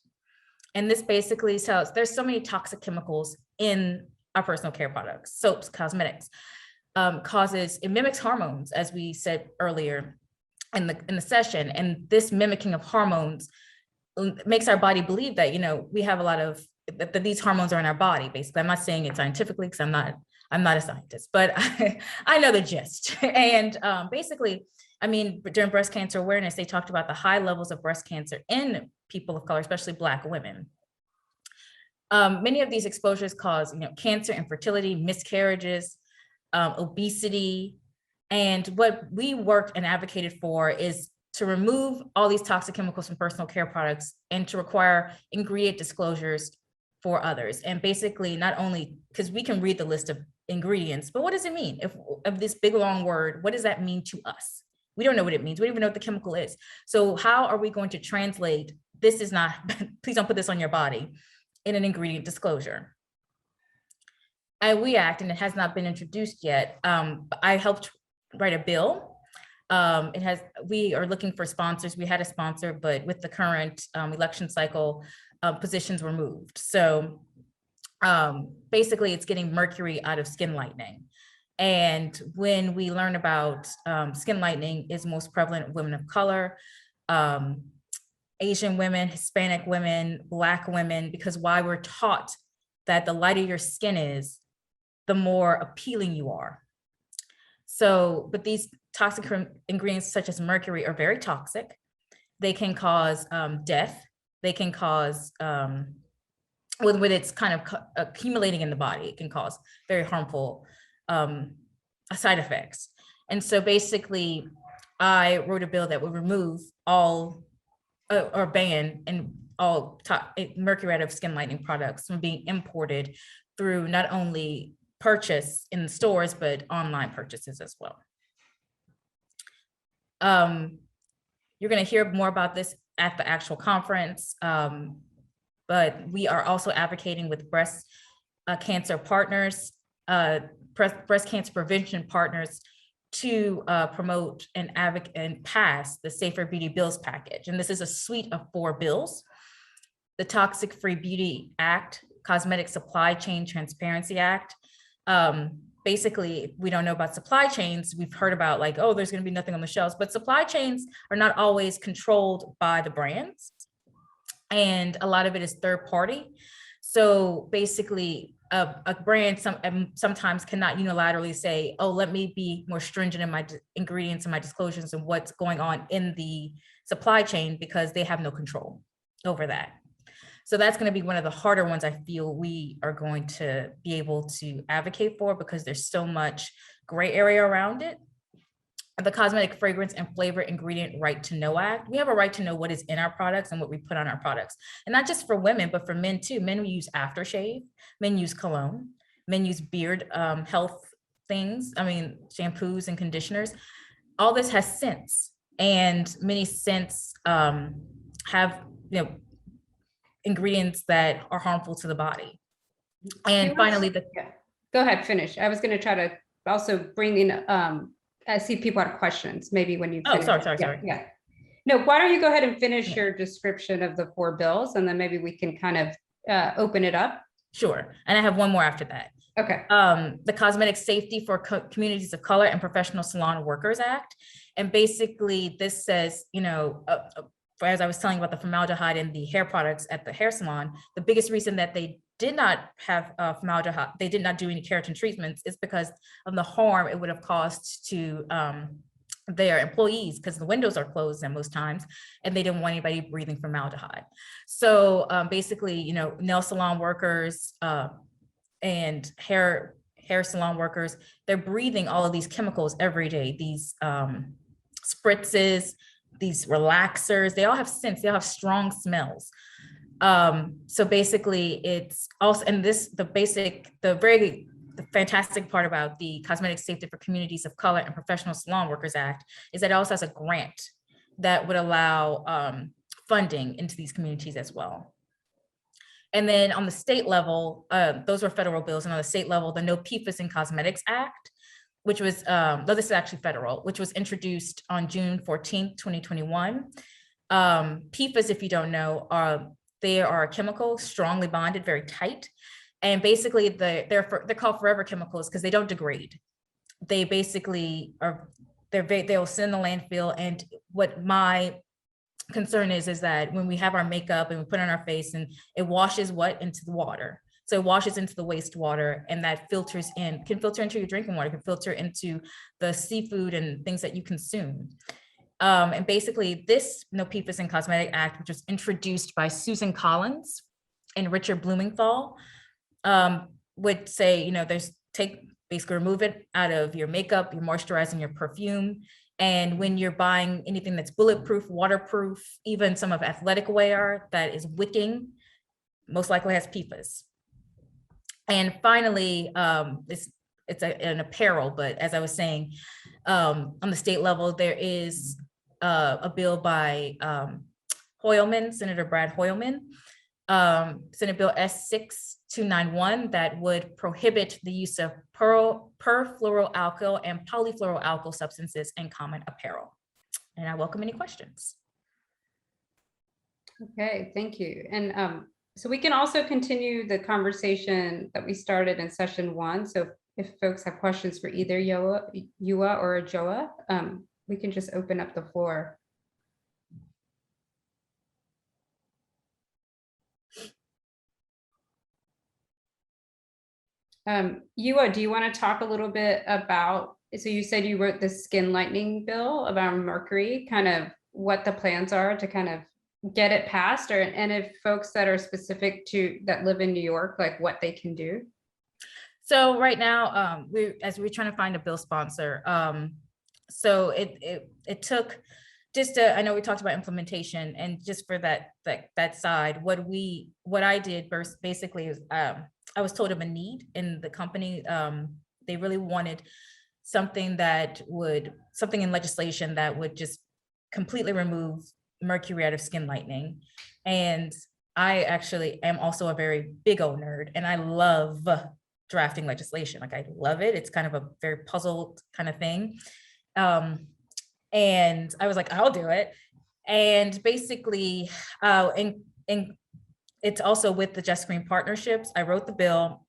And this basically tells, there's so many toxic chemicals in our personal care products, soaps, cosmetics, it mimics hormones, as we said earlier in the session. And this mimicking of hormones makes our body believe that, we have a lot of, that these hormones are in our body. Basically, I'm not saying it scientifically because I'm not a scientist, but I know the gist. And basically, during breast cancer awareness, they talked about the high levels of breast cancer in people of color, especially Black women. Many of these exposures cause, cancer, infertility, miscarriages, obesity. And what we worked and advocated for is to remove all these toxic chemicals from personal care products and to require ingredient disclosures for others. And basically, not only, because we can read the list of ingredients, but what does it mean? Of this big long word, what does that mean to us? We don't know what it means. We don't even know what the chemical is. So how are we going to translate, this is not, please don't put this on your body, in an ingredient disclosure? We Act, and it has not been introduced yet. I helped write a bill. We are looking for sponsors. We had a sponsor, but with the current election cycle, positions were moved. So basically it's getting mercury out of skin lightening. And when we learn about skin lightening is most prevalent in women of color, Asian women, Hispanic women, Black women, because why we're taught that the lighter your skin is, the more appealing you are. So, but these toxic ingredients such as mercury are very toxic. They can cause death. They can cause, when it's kind of accumulating in the body, it can cause very harmful side effects. And so basically, I wrote a bill that would remove all or ban and all mercury out of skin lightening products from being imported through not only purchase in the stores, but online purchases as well. You're going to hear more about this at the actual conference, but we are also advocating with breast cancer partners, breast cancer prevention partners to promote and advocate and pass the Safer Beauty Bills package. And this is a suite of 4 bills: the Toxic Free Beauty Act, Cosmetic Supply Chain Transparency Act. Basically, we don't know about supply chains. We've heard about like, oh, there's going to be nothing on the shelves, but supply chains are not always controlled by the brands. And a lot of it is third party. So basically, a brand sometimes cannot unilaterally say, oh, let me be more stringent in my ingredients and my disclosures and what's going on in the supply chain, because they have no control over that. So that's going to be one of the harder ones I feel we are going to be able to advocate for, because there's so much gray area around it. The Cosmetic Fragrance and Flavor Ingredient Right to Know Act. We have a right to know what is in our products and what we put on our products. And not just for women, but for men too. Men use aftershave, men use cologne, men use beard health things. Shampoos and conditioners. All this has scents, and many scents have, ingredients that are harmful to the body. And finally, Go ahead, finish. I was going to try to also bring in, I see people have questions, maybe when you finish. Oh, sorry. Yeah. No, why don't you go ahead and finish your description of the 4 bills, and then maybe we can kind of open it up. Sure. And I have one more after that. Okay. The Cosmetic Safety for Communities of Color and Professional Salon Workers Act. And basically this says, as I was telling you about the formaldehyde in the hair products at the hair salon, the biggest reason that they did not have formaldehyde, they did not do any keratin treatments, is because of the harm it would have caused to their employees because the windows are closed and most times, and they didn't want anybody breathing formaldehyde. So basically, you know, nail salon workers and hair salon workers, they're breathing all of these chemicals every day, these spritzes, these relaxers, they all have scents, they all have strong smells. So basically it's also, and this, the fantastic part about the Cosmetic Safety for Communities of Color and Professional Salon Workers Act is that it also has a grant that would allow funding into these communities as well. And then on the state level, those were federal bills, and on the state level, the No Pipas and Cosmetics Act, which was, no, this is actually federal, which was introduced on June 14th, 2021. PFAS, if you don't know, they are chemicals strongly bonded, very tight. And basically they're called forever chemicals because they don't degrade. They basically are, they'll sit in the landfill. And what my concern is that when we have our makeup and we put it on our face and it washes what into the water. So it washes into the wastewater, and that filters in, can filter into your drinking water, can filter into the seafood and things that you consume. And basically this No Pipas and Cosmetic Act, which was introduced by Susan Collins and Richard Blumenthal, would say, you know, basically remove it out of your makeup, your moisturizing, your perfume. And when you're buying anything that's bulletproof, waterproof, even some of athletic wear that is wicking, most likely has PFAS. And finally, it's an apparel, but as I was saying, on the state level, there is a bill by Senator Brad Hoylman, Senate Bill S6291, that would prohibit the use of perfluoroalkyl and polyfluoroalkyl substances in common apparel. And I welcome any questions. Okay, thank you. And so we can also continue the conversation that we started in session 1. So if folks have questions for either Yua or Joa, we can just open up the floor. Yua, do you want to talk a little bit about, so you said you wrote the skin lightening bill about mercury, kind of what the plans are to kind of get it passed, or, and if folks that are specific to, that live in New York, like what they can do? So right now, we're trying to find a bill sponsor. So it took just I know we talked about implementation, and just for that side, what I did first basically is I was told of a need in the company. They really wanted something in legislation that would just completely remove mercury out of skin lightening. And I actually am also a very big old nerd, and I love drafting legislation. Like, I love it. It's kind of a very puzzled kind of thing. And I was like, I'll do it. And basically, and it's also with the Just Green Partnerships, I wrote the bill,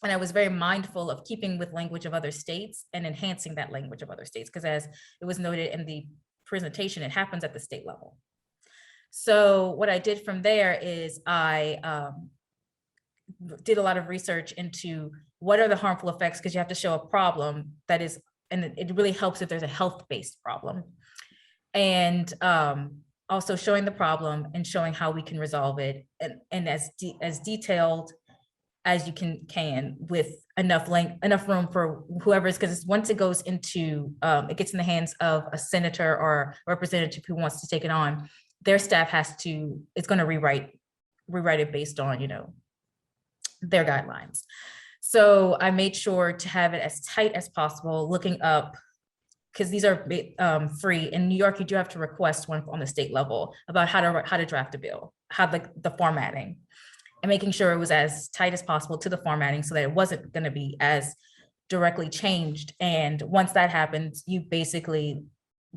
and I was very mindful of keeping with language of other states and enhancing that language of other states, because as it was noted in the presentation, it happens at the state level. So what I did from there is I did a lot of research into what are the harmful effects, because you have to show a problem that is, and it really helps if there's a health-based problem. And also showing the problem and showing how we can resolve it, and as detailed as you can with enough room for whoever's, because once it goes into, it gets in the hands of a senator or representative who wants to take it on, their staff it's going to rewrite it based on, you know, their guidelines. So I made sure to have it as tight as possible, looking up, because these are free. In New York, you do have to request one on the state level about how to draft a bill, how the formatting, and making sure it was as tight as possible to the formatting so that it wasn't going to be as directly changed. And once that happens, you basically,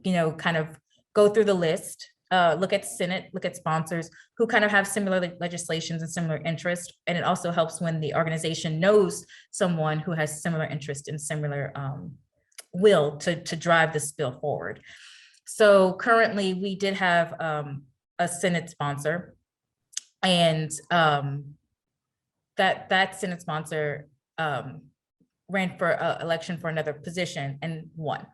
you know, kind of go through the list, look at Senate, look at sponsors who kind of have similar legislations and similar interests. And it also helps when the organization knows someone who has similar interest and similar will to drive this bill forward. So currently we did have a Senate sponsor, and that Senate sponsor ran for election for another position and won.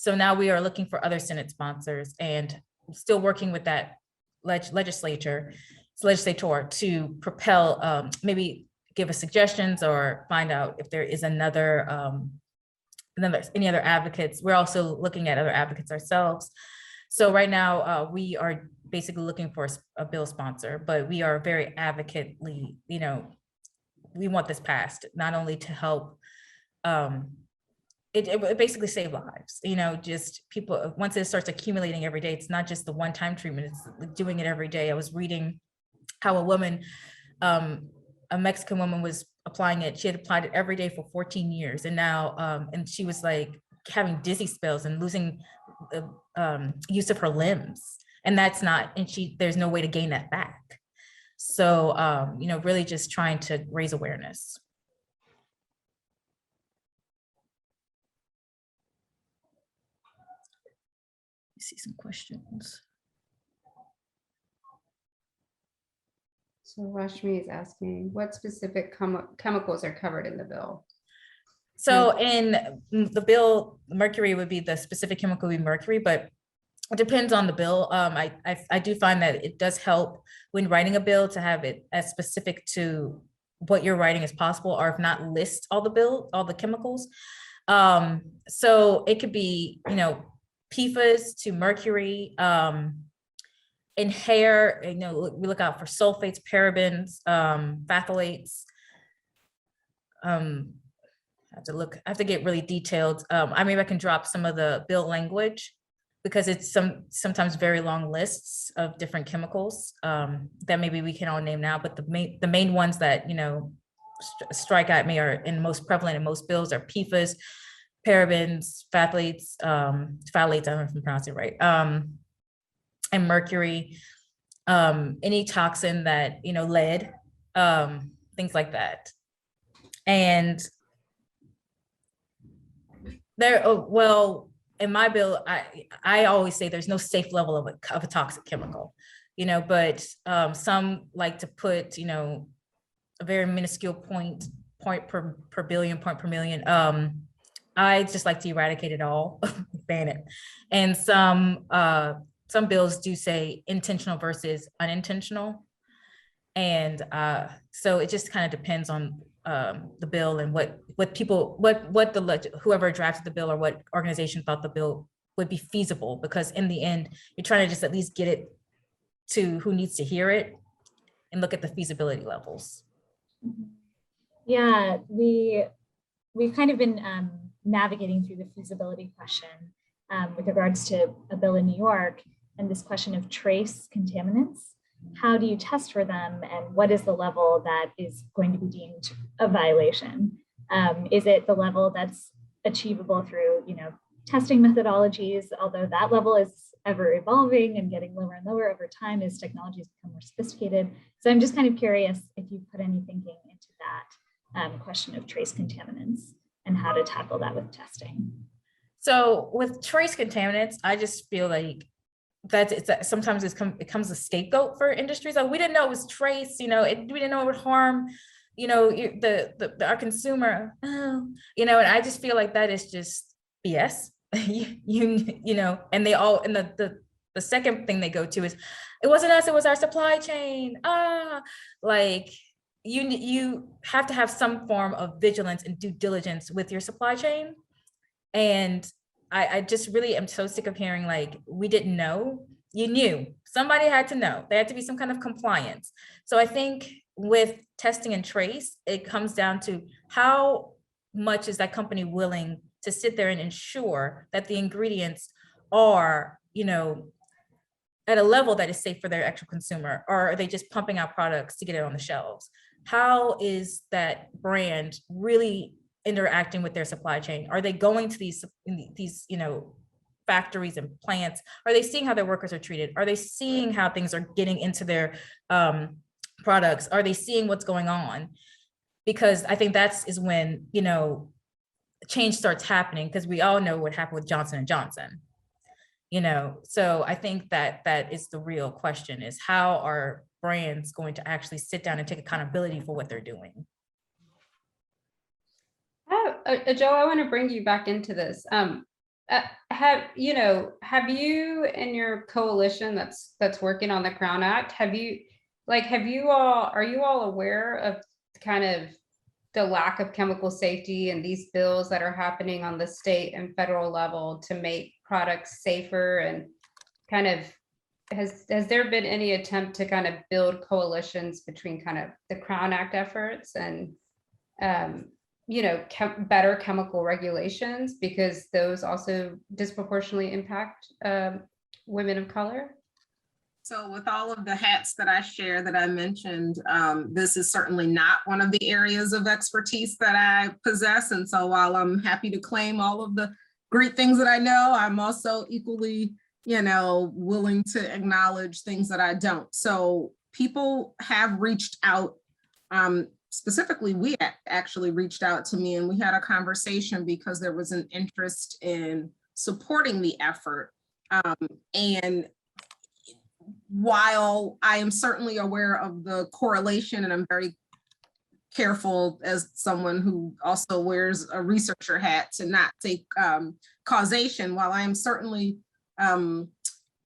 So now we are looking for other Senate sponsors and still working with that legislator to propel, maybe give us suggestions or find out if there is any other advocates. We're also looking at other advocates ourselves. So right now we are basically looking for a bill sponsor, but we are very advocately, we want this passed, not only to help, it basically save lives, just people, once it starts accumulating every day, it's not just the one-time treatment, it's doing it every day. I was reading how a woman, a Mexican woman was applying it. She had applied it every day for 14 years. And now, and she was like having dizzy spells and losing use of her limbs. And that's not, and there's no way to gain that back. So, really just trying to raise awareness. See some questions. So Rashmi is asking, what specific chemicals are covered in the bill? So in the bill, mercury would be the specific chemical, would be mercury, but it depends on the bill. I do find that it does help when writing a bill to have it as specific to what you're writing as possible, or if not, list all the chemicals. So it could be, PFAS to mercury. In hair, we look out for sulfates, parabens, phthalates. I have to get really detailed. I can drop some of the bill language because it's sometimes very long lists of different chemicals that maybe we can all name now, but the main ones that, strike at me are and most prevalent in most bills are PFAS, parabens, phthalates, I don't know if I'm pronouncing it right, and mercury, any toxin that, lead, things like that. And in my bill, I always say there's no safe level of a toxic chemical, but some like to put, a very minuscule point per billion, point per million. I just like to eradicate it all, ban it. And some bills do say intentional versus unintentional. And so it just kind of depends on the bill and whoever drafted the bill or what organization thought the bill would be feasible, because in the end, you're trying to just at least get it to who needs to hear it and look at the feasibility levels. Yeah, we've kind of been navigating through the feasibility question with regards to a bill in New York and this question of trace contaminants. How do you test for them, and what is the level that is going to be deemed a violation? Is it the level that's achievable through, testing methodologies, although that level is ever evolving and getting lower and lower over time as technologies become more sophisticated. So I'm just kind of curious if you put any thinking into that question of trace contaminants and how to tackle that with testing. So with trace contaminants, I just feel like sometimes it becomes a scapegoat for industries. Like, we didn't know it was trace, we didn't know it would harm, our consumer, and I just feel like that is just BS. And they all, and the second thing they go to is, it wasn't us, it was our supply chain. Like, you have to have some form of vigilance and due diligence with your supply chain. And I just really am so sick of hearing like, we didn't know. You knew. Somebody had to know. There had to be some kind of compliance. So I think with testing and trace, it comes down to how much is that company willing to sit there and ensure that the ingredients are, at a level that is safe for their actual consumer, or are they just pumping out products to get it on the shelves? How is that brand really interacting with their supply chain? Are they going to these factories and plants? Are they seeing how their workers are treated? Are they seeing how things are getting into their products? Are they seeing what's going on? Because I think is when, change starts happening, because we all know what happened with Johnson & Johnson. So I think that is the real question, is how are brands going to actually sit down and take accountability for what they're doing? Joe, I want to bring you back into this. have you in your coalition that's working on the Crown Act, are you all aware of kind of the lack of chemical safety and these bills that are happening on the state and federal level to make products safer, and kind of has there been any attempt to kind of build coalitions between kind of the Crown Act efforts and better chemical regulations, because those also disproportionately impact women of color? So with all of the hats that I share that I mentioned, this is certainly not one of the areas of expertise that I possess. And so while I'm happy to claim all of the great things that I know, I'm also equally, willing to acknowledge things that I don't. So people have reached out. Specifically, we actually reached out to me and we had a conversation because there was an interest in supporting the effort. And while I am certainly aware of the correlation, and I'm very careful as someone who also wears a researcher hat to not take causation, while I am certainly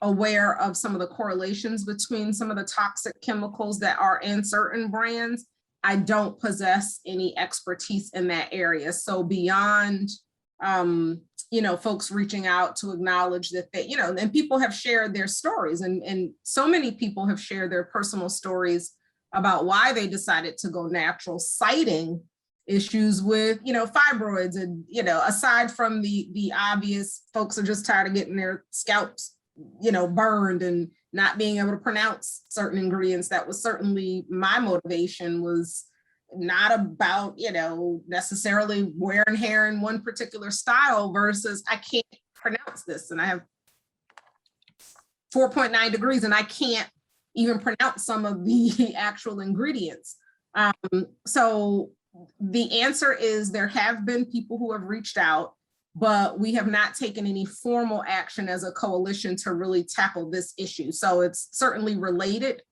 aware of some of the correlations between some of the toxic chemicals that are in certain brands, I don't possess any expertise in that area. So beyond folks reaching out to acknowledge that they, and people have shared their stories, and so many people have shared their personal stories about why they decided to go natural, citing issues with, fibroids, and, aside from the obvious, folks are just tired of getting their scalps, burned and not being able to pronounce certain ingredients. That was certainly my motivation, was not about, necessarily wearing hair in one particular style versus I can't pronounce this and I have 4.9 degrees and I can't even pronounce some of the actual ingredients. So the answer is there have been people who have reached out, but we have not taken any formal action as a coalition to really tackle this issue. So it's certainly related.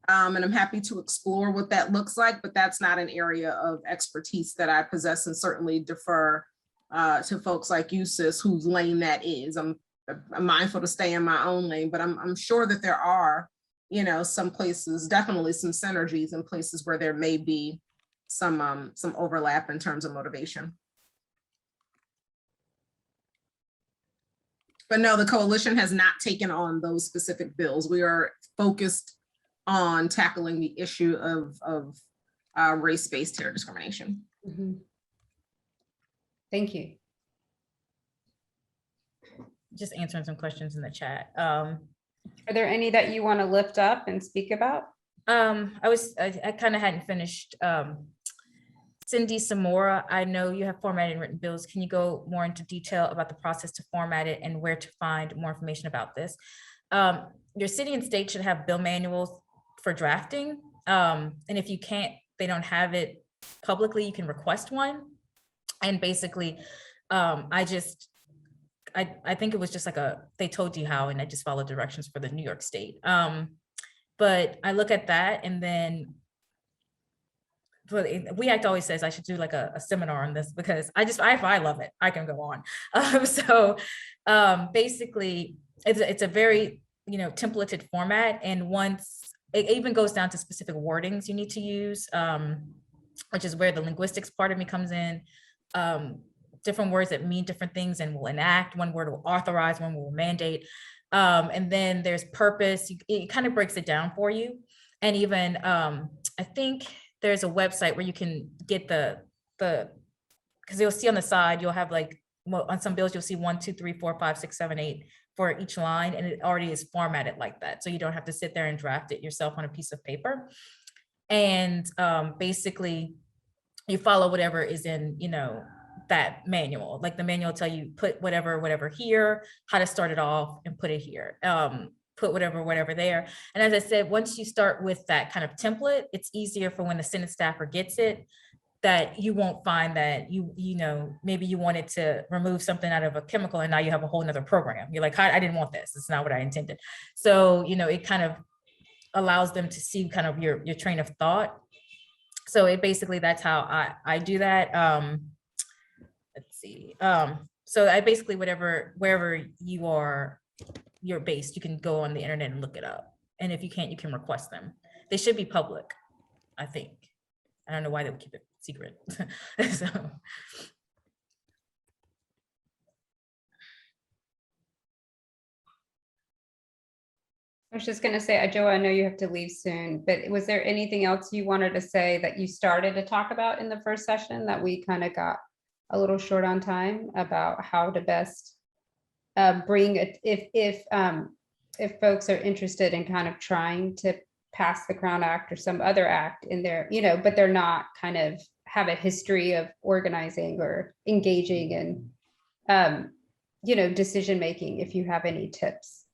And I'm happy to explore what that looks like, but that's not an area of expertise that I possess, and certainly defer to folks like you, sis, whose lane that is. I'm mindful to stay in my own lane, but I'm sure that there are, some places, definitely some synergies in places where there may be some overlap in terms of motivation. But no, the coalition has not taken on those specific bills. We are focused on tackling the issue of race-based hair discrimination. Mm-hmm. Thank you. Just answering some questions in the chat. Are there any that you want to lift up and speak about? I kind of hadn't finished. Cindy Samora, I know you have formatted and written bills. Can you go more into detail about the process to format it and where to find more information about this? Your city and state should have bill manuals for drafting. And if you can't, they don't have it publicly, you can request one. And basically, I think it was just like they told you how, and I just followed directions for the New York State. But I look at that, and then We Act always says I should do like a seminar on this, because I love it. I can go on. Basically, it's a very, templated format. And once it even goes down to specific wordings you need to use, which is where the linguistics part of me comes in. Different words that mean different things and will enact. One word will authorize, one will mandate. And then there's purpose. It kind of breaks it down for you. And even I think there's a website where you can get because you'll see on the side, you'll have like, on some bills, you'll see 1, 2, 3, 4, 5, 6, 7, 8 for each line. And it already is formatted like that. So you don't have to sit there and draft it yourself on a piece of paper. And basically you follow whatever is in, that manual. Like the manual will tell you put whatever here, how to start it off and put it here. Put whatever there. And as I said, once you start with that kind of template, it's easier for when the Senate staffer gets it, that you won't find that maybe you wanted to remove something out of a chemical and now you have a whole nother program. You're like, I didn't want this. It's not what I intended. So, it kind of allows them to see kind of your train of thought. So it basically, that's how I do that. Let's see. So I basically, wherever you're based, you can go on the internet and look it up. And if you can't, you can request them. They should be public, I think. I don't know why they would keep it secret. So. I was just going to say, Joe, I know you have to leave soon, but was there anything else you wanted to say that you started to talk about in the first session that we kind of got a little short on time about how to best bring it, if folks are interested in kind of trying to pass the Crown Act or some other act in there, you know, but they're not kind of have a history of organizing or engaging in, you know, decision making, if you have any tips.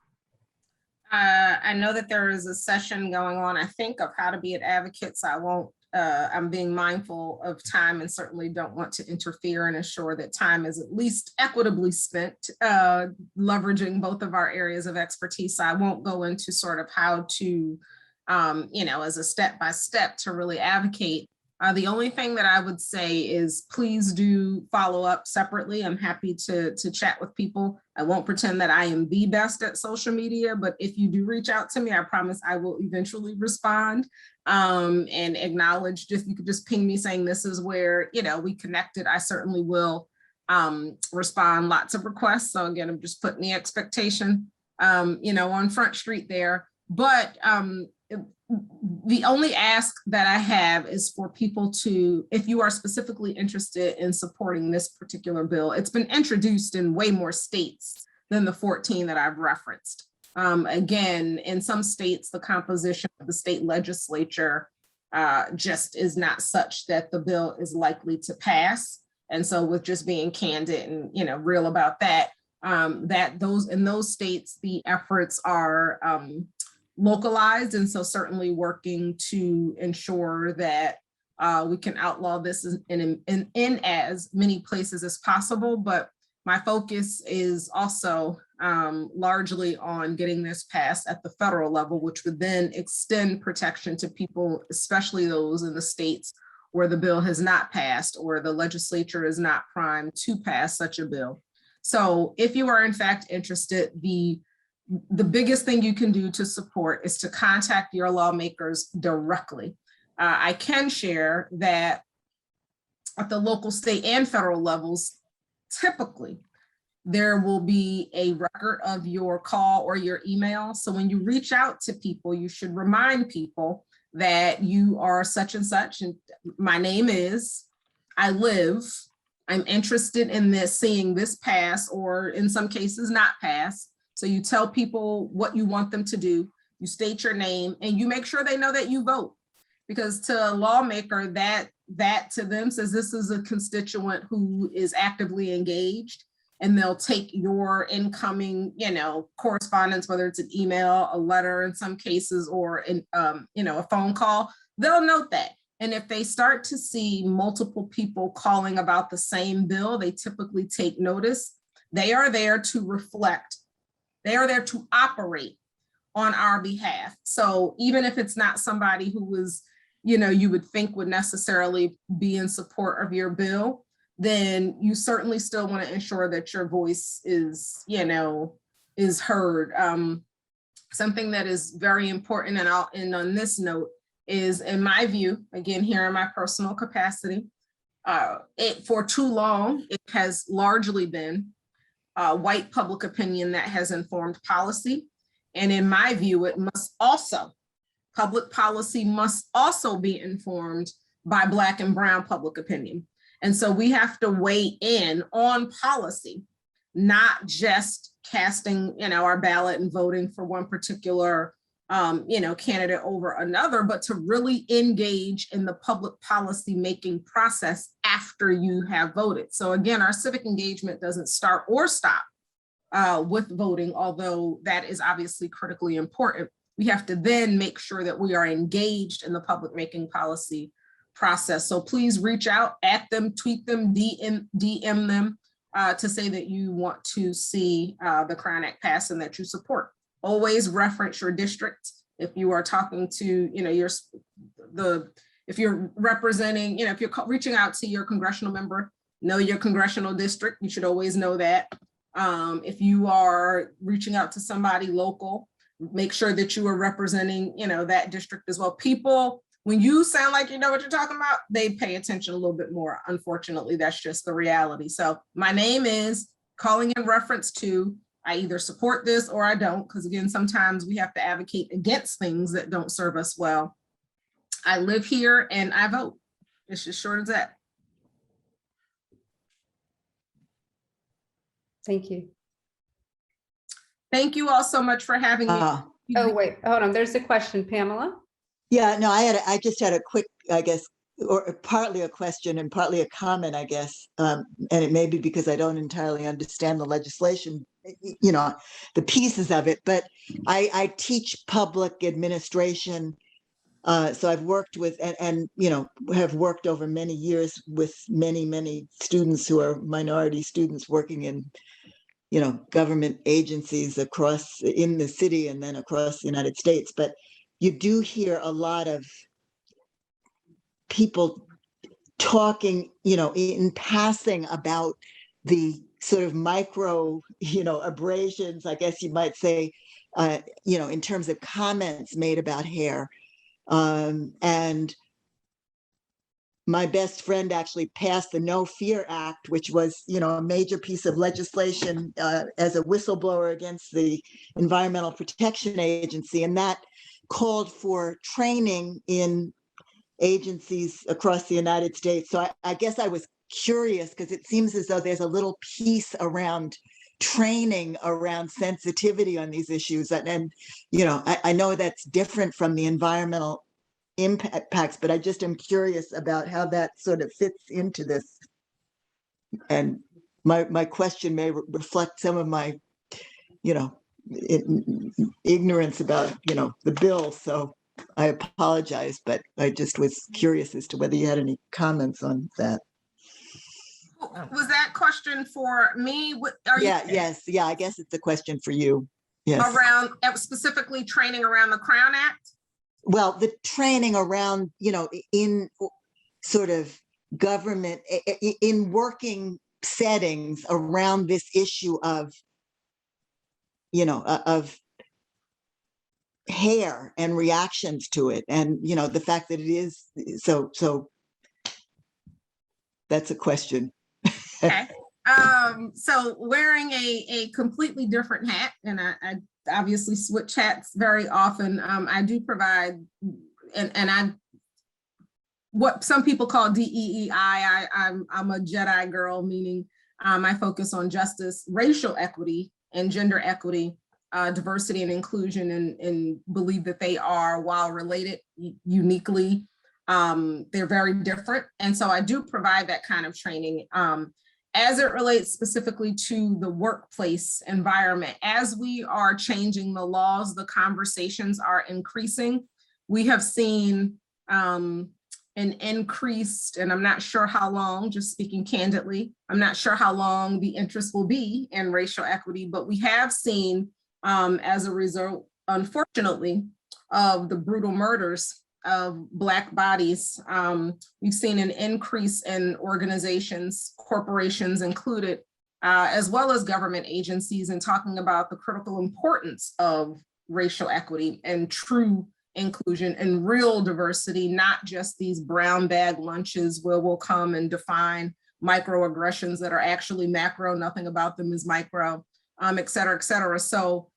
I know that there is a session going on, I think, of how to be an advocate. So I won't, I'm being mindful of time and certainly don't want to interfere and ensure that time is at least equitably spent, leveraging both of our areas of expertise. So I won't go into sort of how to, you know, as a step-by-step to really advocate. The only thing that I would say is please do follow up separately. I'm happy to chat with people. I won't pretend that I am the best at social media, but if you do reach out to me, I promise I will eventually respond and acknowledge. Just you could just ping me saying this is where, you know, we connected. I certainly will respond. Lots of requests. So again, I'm just putting the expectation, you know, on Front Street there. But the only ask that I have is for people to, if you are specifically interested in supporting this particular bill, it's been introduced in way more states than the 14 that I've referenced. Again, in some states, the composition of the state legislature just is not such that the bill is likely to pass. And so with just being candid and, you know, real about that, in those states, the efforts are localized, and so certainly working to ensure that we can outlaw this in as many places as possible. But my focus is also largely on getting this passed at the federal level, which would then extend protection to people, especially those in the states where the bill has not passed or the legislature is not primed to pass such a bill. So if you are in fact interested, the biggest thing you can do to support is to contact your lawmakers directly. I can share that at the local, state, and federal levels, typically, there will be a record of your call or your email. So when you reach out to people, you should remind people that you are such and such, and my name is, I live, I'm interested in this, seeing this pass, or in some cases not pass. So you tell people what you want them to do, you state your name, and you make sure they know that you vote. Because to a lawmaker, that to them says this is a constituent who is actively engaged, and they'll take your incoming, you know, correspondence, whether it's an email, a letter in some cases, or you know, a phone call, they'll note that. And if they start to see multiple people calling about the same bill, they typically take notice. They are there to reflect. They are there to operate on our behalf. So even if it's not somebody who was, you know, you would think would necessarily be in support of your bill, then you certainly still want to ensure that your voice is, you know, is heard. Something that is very important, and I'll end on this note, is, in my view, again, here in my personal capacity, for too long, it has largely been white public opinion that has informed policy. And in my view, it must also, public policy must also be informed by Black and Brown public opinion. And so we have to weigh in on policy, not just casting, you know, our ballot and voting for one particular you know, candidate over another, but to really engage in the public policy making process after you have voted. So again, our civic engagement doesn't start or stop with voting, although that is obviously critically important. We have to then make sure that we are engaged in the public making policy process. So please reach out, at them, tweet them, DM them to say that you want to see the Crown Act pass and that you support. Always reference your district. If you are talking to, you know, if you're representing, you know, if you're reaching out to your congressional member, know your congressional district. You should always know that. If you are reaching out to somebody local, make sure that you are representing, that district as well. People, when you sound like you know what you're talking about, they pay attention a little bit more. Unfortunately, that's just the reality. So my name is calling in reference to, I either support this or I don't, because again, sometimes we have to advocate against things that don't serve us well. I live here and I vote. It's as short as that. Thank you. Thank you all so much for having me. Oh, wait, hold on. There's a question, Pamela. Yeah, no, I just had a quick, I guess, or partly a question and partly a comment, I guess. And it may be because I don't entirely understand the legislation, the pieces of it, but I teach public administration. So I've worked with and have worked over many years with many students who are minority students working in government agencies in the city and then across the United States. But you do hear a lot of people talking, in passing about the sort of micro, abrasions, I guess you might say, in terms of comments made about hair. And my best friend actually passed the No Fear Act, which was, a major piece of legislation as a whistleblower against the Environmental Protection Agency. And that called for training in agencies across the United States. So I guess I was curious because it seems as though there's a little piece around training around sensitivity on these issues. And I know that's different from the environmental impacts, but I just am curious about how that sort of fits into this. And my question may reflect some of my, ignorance about, the bill. So I apologize, but I just was curious as to whether you had any comments on that. Was that question for me? Yes. I guess it's a question for you. Yes. Around specifically training around the Crown Act? Well, the training around, in sort of government, in working settings around this issue of, of hair and reactions to it. And, the fact that it is, so that's a question. Okay. So wearing a completely different hat, and I obviously switch hats very often. I do provide, and what some people call DEEI. I'm a Jedi girl, meaning I focus on justice, racial equity, and gender equity, diversity and inclusion, and believe that they are, while related, uniquely, they're very different. And so I do provide that kind of training. As it relates specifically to the workplace environment, as we are changing the laws, the conversations are increasing. We have seen an increased, and I'm not sure how long, just speaking candidly, I'm not sure how long the interest will be in racial equity, but we have seen as a result, unfortunately, of the brutal murders of Black bodies, we've seen an increase in organizations, corporations included, as well as government agencies, in talking about the critical importance of racial equity and true inclusion and real diversity, not just these brown bag lunches where we'll come and define microaggressions that are actually macro, nothing about them is micro, et cetera, et cetera. So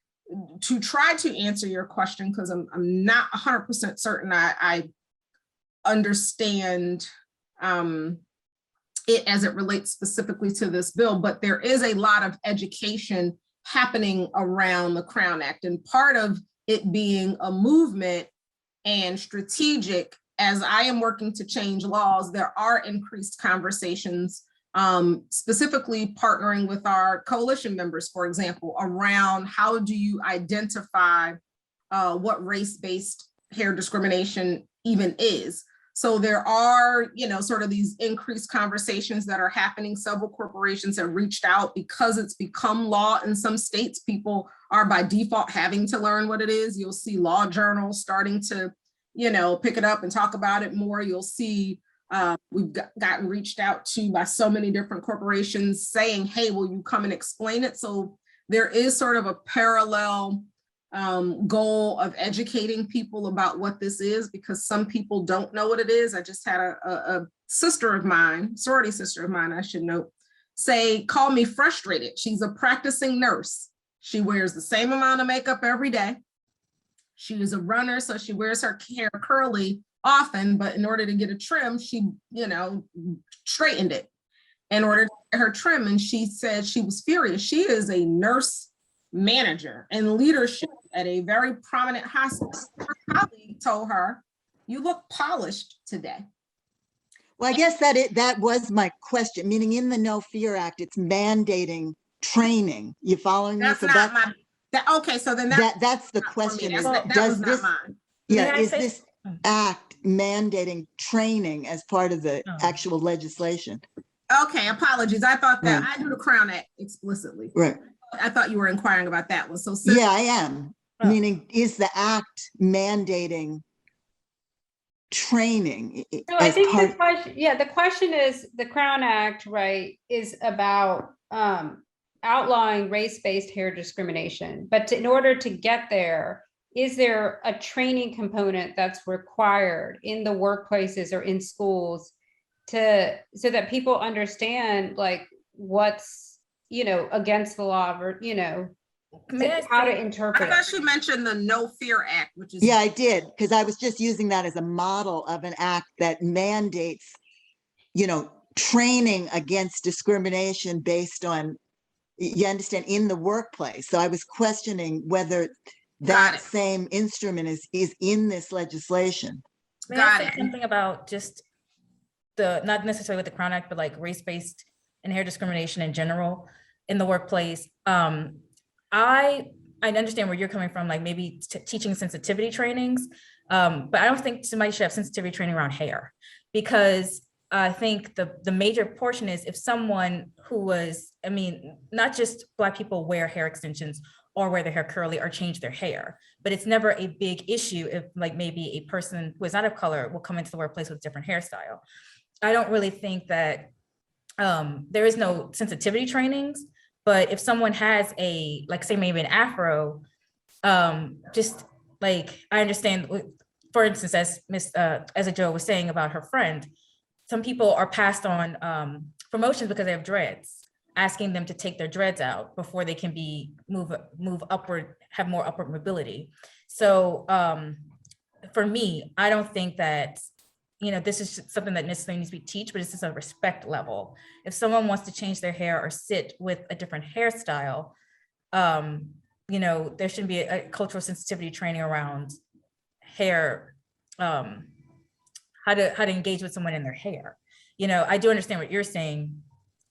to try to answer your question, because I'm not 100% certain I understand it as it relates specifically to this bill, but there is a lot of education happening around the Crown Act, and part of it being a movement and strategic. As I am working to change laws, there are increased conversations, specifically partnering with our coalition members, for example, around how do you identify what race-based hair discrimination even is. So there are, sort of these increased conversations that are happening. Several corporations have reached out because it's become law in some states. People are by default having to learn what it is. You'll see law journals starting to, pick it up and talk about it more. You'll see We've gotten reached out to by so many different corporations saying, hey, will you come and explain it? So there is sort of a parallel goal of educating people about what this is, because some people don't know what it is. I just had a sister of mine, sorority sister of mine, I should note, say, call me frustrated. She's a practicing nurse. She wears the same amount of makeup every day. She is a runner, so she wears her hair curly often, but in order to get a trim, she, straightened it in order to get her trim. And she said she was furious. She is a nurse manager and leadership at a very prominent hospital. Her colleague told her, you look polished today. Well, I guess that was my question, meaning in the No Fear Act, it's mandating training. You following me? That's So not okay, so then that's the question. Is, does this, mine. yeah, is this act mandating training as part of the actual legislation? Okay, apologies. I thought that I do the Crown Act explicitly. Right. I thought you were inquiring about that one. So yeah, I am. Meaning, is the act mandating training? So I think the question is, the Crown Act, right, is about outlawing race-based hair discrimination. But in order to get there, is there a training component that's required in the workplaces or in schools so that people understand like what's, against the law, or, how to interpret it? I thought she mentioned the No Fear Act, which is. Yeah, I did, because I was just using that as a model of an act that mandates, training against discrimination based on, you understand, in the workplace. So I was questioning whether that same instrument is in this legislation. May I say something about just not necessarily with the Crown Act, but like race-based and hair discrimination in general in the workplace. I understand where you're coming from, like maybe teaching sensitivity trainings, but I don't think somebody should have sensitivity training around hair, because I think the major portion is if someone who was, not just Black people wear hair extensions or wear their hair curly or change their hair, but it's never a big issue if like maybe a person who is not of color will come into the workplace with different hairstyle. I don't really think that there is no sensitivity trainings, but if someone has say maybe an afro, just like, I understand, for instance, as Joe was saying about her friend, some people are passed on promotions because they have dreads, asking them to take their dreads out before they can move upward, have more upward mobility. So for me, I don't think that, this is something that necessarily needs to be taught, but it's just a respect level. If someone wants to change their hair or sit with a different hairstyle, there should be a cultural sensitivity training around hair, how to engage with someone in their hair. I do understand what you're saying,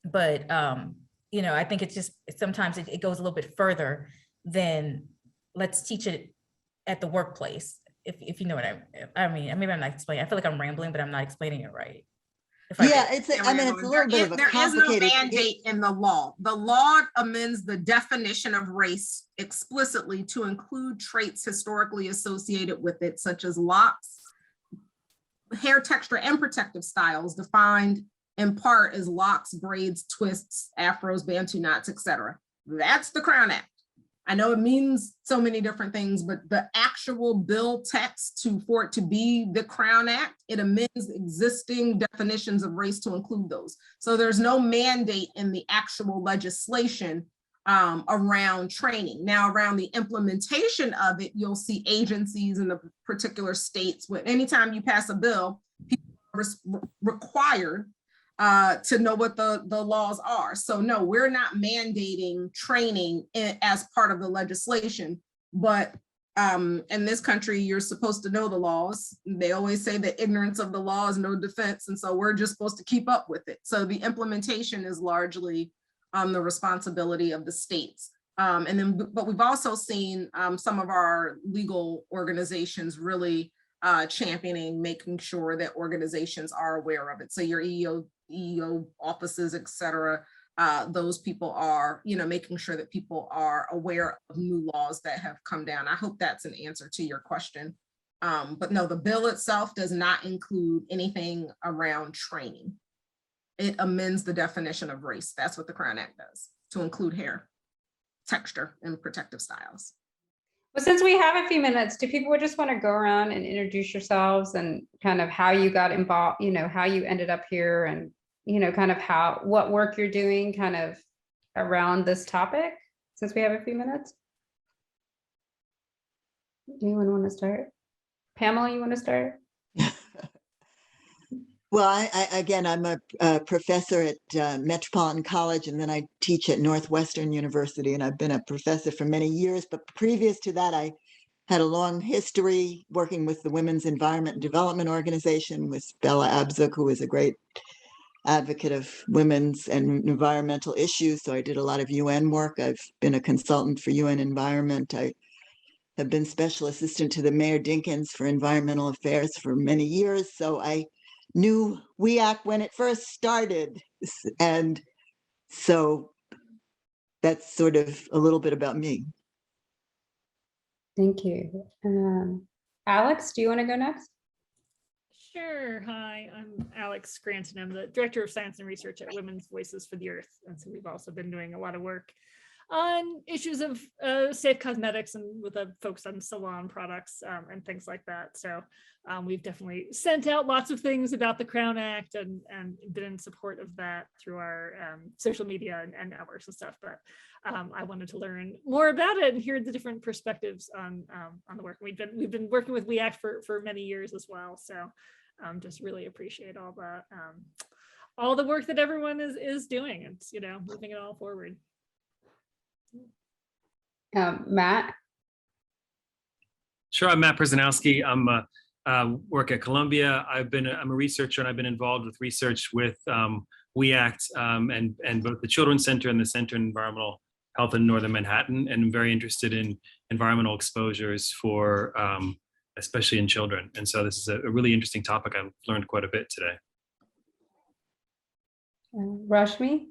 but I think it's just sometimes it goes a little bit further than let's teach it at the workplace. If you know what I mean, maybe I'm not explaining. I feel like I'm rambling, but I'm not explaining it right. It's a little bit of a complicated. There is no mandate in the law. The law amends the definition of race explicitly to include traits historically associated with it, such as locks, hair texture, and protective styles, defined in part as locks, braids, twists, afros, bantu knots, etc. That's the Crown Act. I know it means so many different things, but the actual bill text for it to be the Crown Act, it amends existing definitions of race to include those. So there's no mandate in the actual legislation around training. Now, around the implementation of it, you'll see agencies in the particular states, anytime you pass a bill, people are required to know what the laws are. So no, we're not mandating training as part of the legislation, but in this country, you're supposed to know the laws. They always say that ignorance of the law is no defense. And so we're just supposed to keep up with it. So the implementation is largely the responsibility of the states. But we've also seen some of our legal organizations really championing, making sure that organizations are aware of it. So your EEO offices, et cetera, those people are, making sure that people are aware of new laws that have come down. I hope that's an answer to your question. But no, the bill itself does not include anything around training. It amends the definition of race. That's what the Crown Act does, to include hair texture and protective styles. Well, since we have a few minutes, do people just want to go around and introduce yourselves and kind of how you got involved, how you ended up here, and, kind of what work you're doing kind of around this topic, since we have a few minutes? Anyone want to start? Pamela, you want to start? Well, I'm a professor at Metropolitan College, and then I teach at Northwestern University, and I've been a professor for many years. But previous to that, I had a long history working with the Women's Environment and Development Organization with Bella Abzug, who is a great advocate of women's and environmental issues. So I did a lot of UN work. I've been a consultant for UN Environment. I have been special assistant to the Mayor Dinkins for environmental affairs for many years. So I knew WEAC when it first started. And so that's sort of a little bit about me. Thank you. Alex, do you want to go next? Sure. Hi, I'm Alex Scranton. I'm the Director of Science and Research at Women's Voices for the Earth. And so we've also been doing a lot of work on issues of safe cosmetics and with a focus on salon products and things like that. So we've definitely sent out lots of things about the Crown Act and been in support of that through our social media and networks and stuff. But I wanted to learn more about it and hear the different perspectives on the work. We've been working with WEAC for many years as well. So just really appreciate all the work that everyone is doing. It's moving it all forward. Matt? Sure, I'm Matt Przanowski. I'm work at Columbia. I'm a researcher, and I've been involved with research with WEACT and both the Children's Center and the Center on Environmental Health in Northern Manhattan, and I'm very interested in environmental exposures for especially in children. And so this is a really interesting topic. I've learned quite a bit today. Rashmi?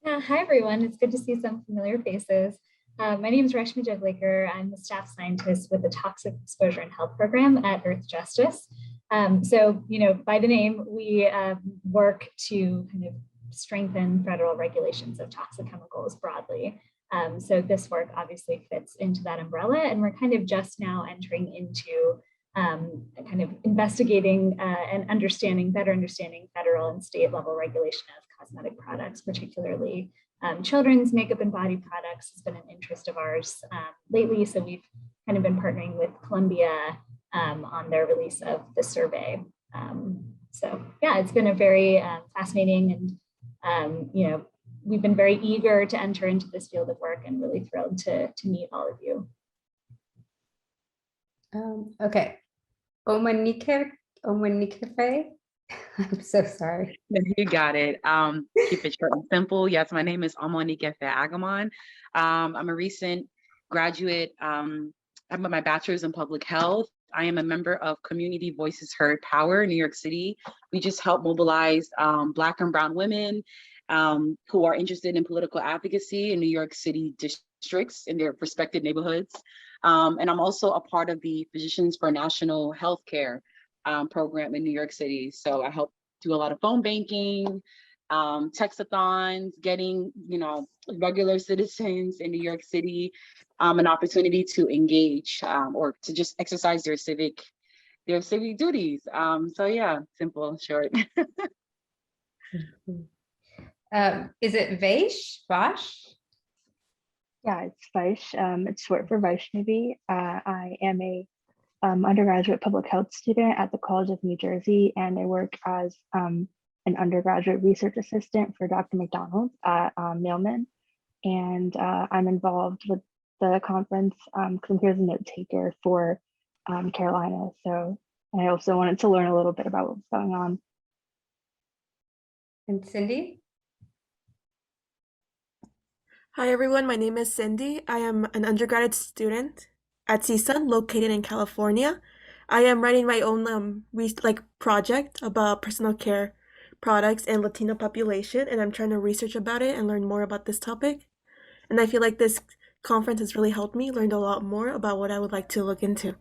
Hi, everyone. It's good to see some familiar faces. My name is Rashmi Jaglaker. I'm the staff scientist with the Toxic Exposure and Health Program at Earth Justice. So, by the name, we work to kind of strengthen federal regulations of toxic chemicals broadly. So this work obviously fits into that umbrella, and we're kind of just now entering into kind of investigating and better understanding federal and state level regulation of cosmetic products, particularly children's makeup and body products has been an interest of ours lately. So we've kind of been partnering with Columbia on their release of the survey. So yeah, it's been a very fascinating, and we've been very eager to enter into this field of work, and really thrilled to meet all of you. Okay. Omanike, I'm so sorry. You got it. Keep it short and simple. Yes, my name is Omonike Agamon. I'm a recent graduate. I have my bachelor's in public health. I am a member of Community Voices Heard Power in New York City. We just help mobilize Black and Brown women who are interested in political advocacy in New York City districts in their respective neighborhoods. And I'm also a part of the Physicians for National Healthcare program in New York City. So I help do a lot of phone banking, textathons, getting, regular citizens in New York City an opportunity to engage or to just exercise their civic duties. So yeah, simple, short. Is it Vash? Yeah, it's Vaish. It's short for Vaishnavi. I am a undergraduate public health student at the College of New Jersey, and I work as an undergraduate research assistant for Dr. McDonald at Milken. And I'm involved with the conference because I'm here as a note taker for Carolina. So I also wanted to learn a little bit about what's going on. And Cindy? Hi everyone, my name is Cindy. I am an undergraduate student at CSUN located in California. I am writing my own project about personal care products and Latino population, and I'm trying to research about it and learn more about this topic. And I feel like this conference has really helped me learn a lot more about what I would like to look into.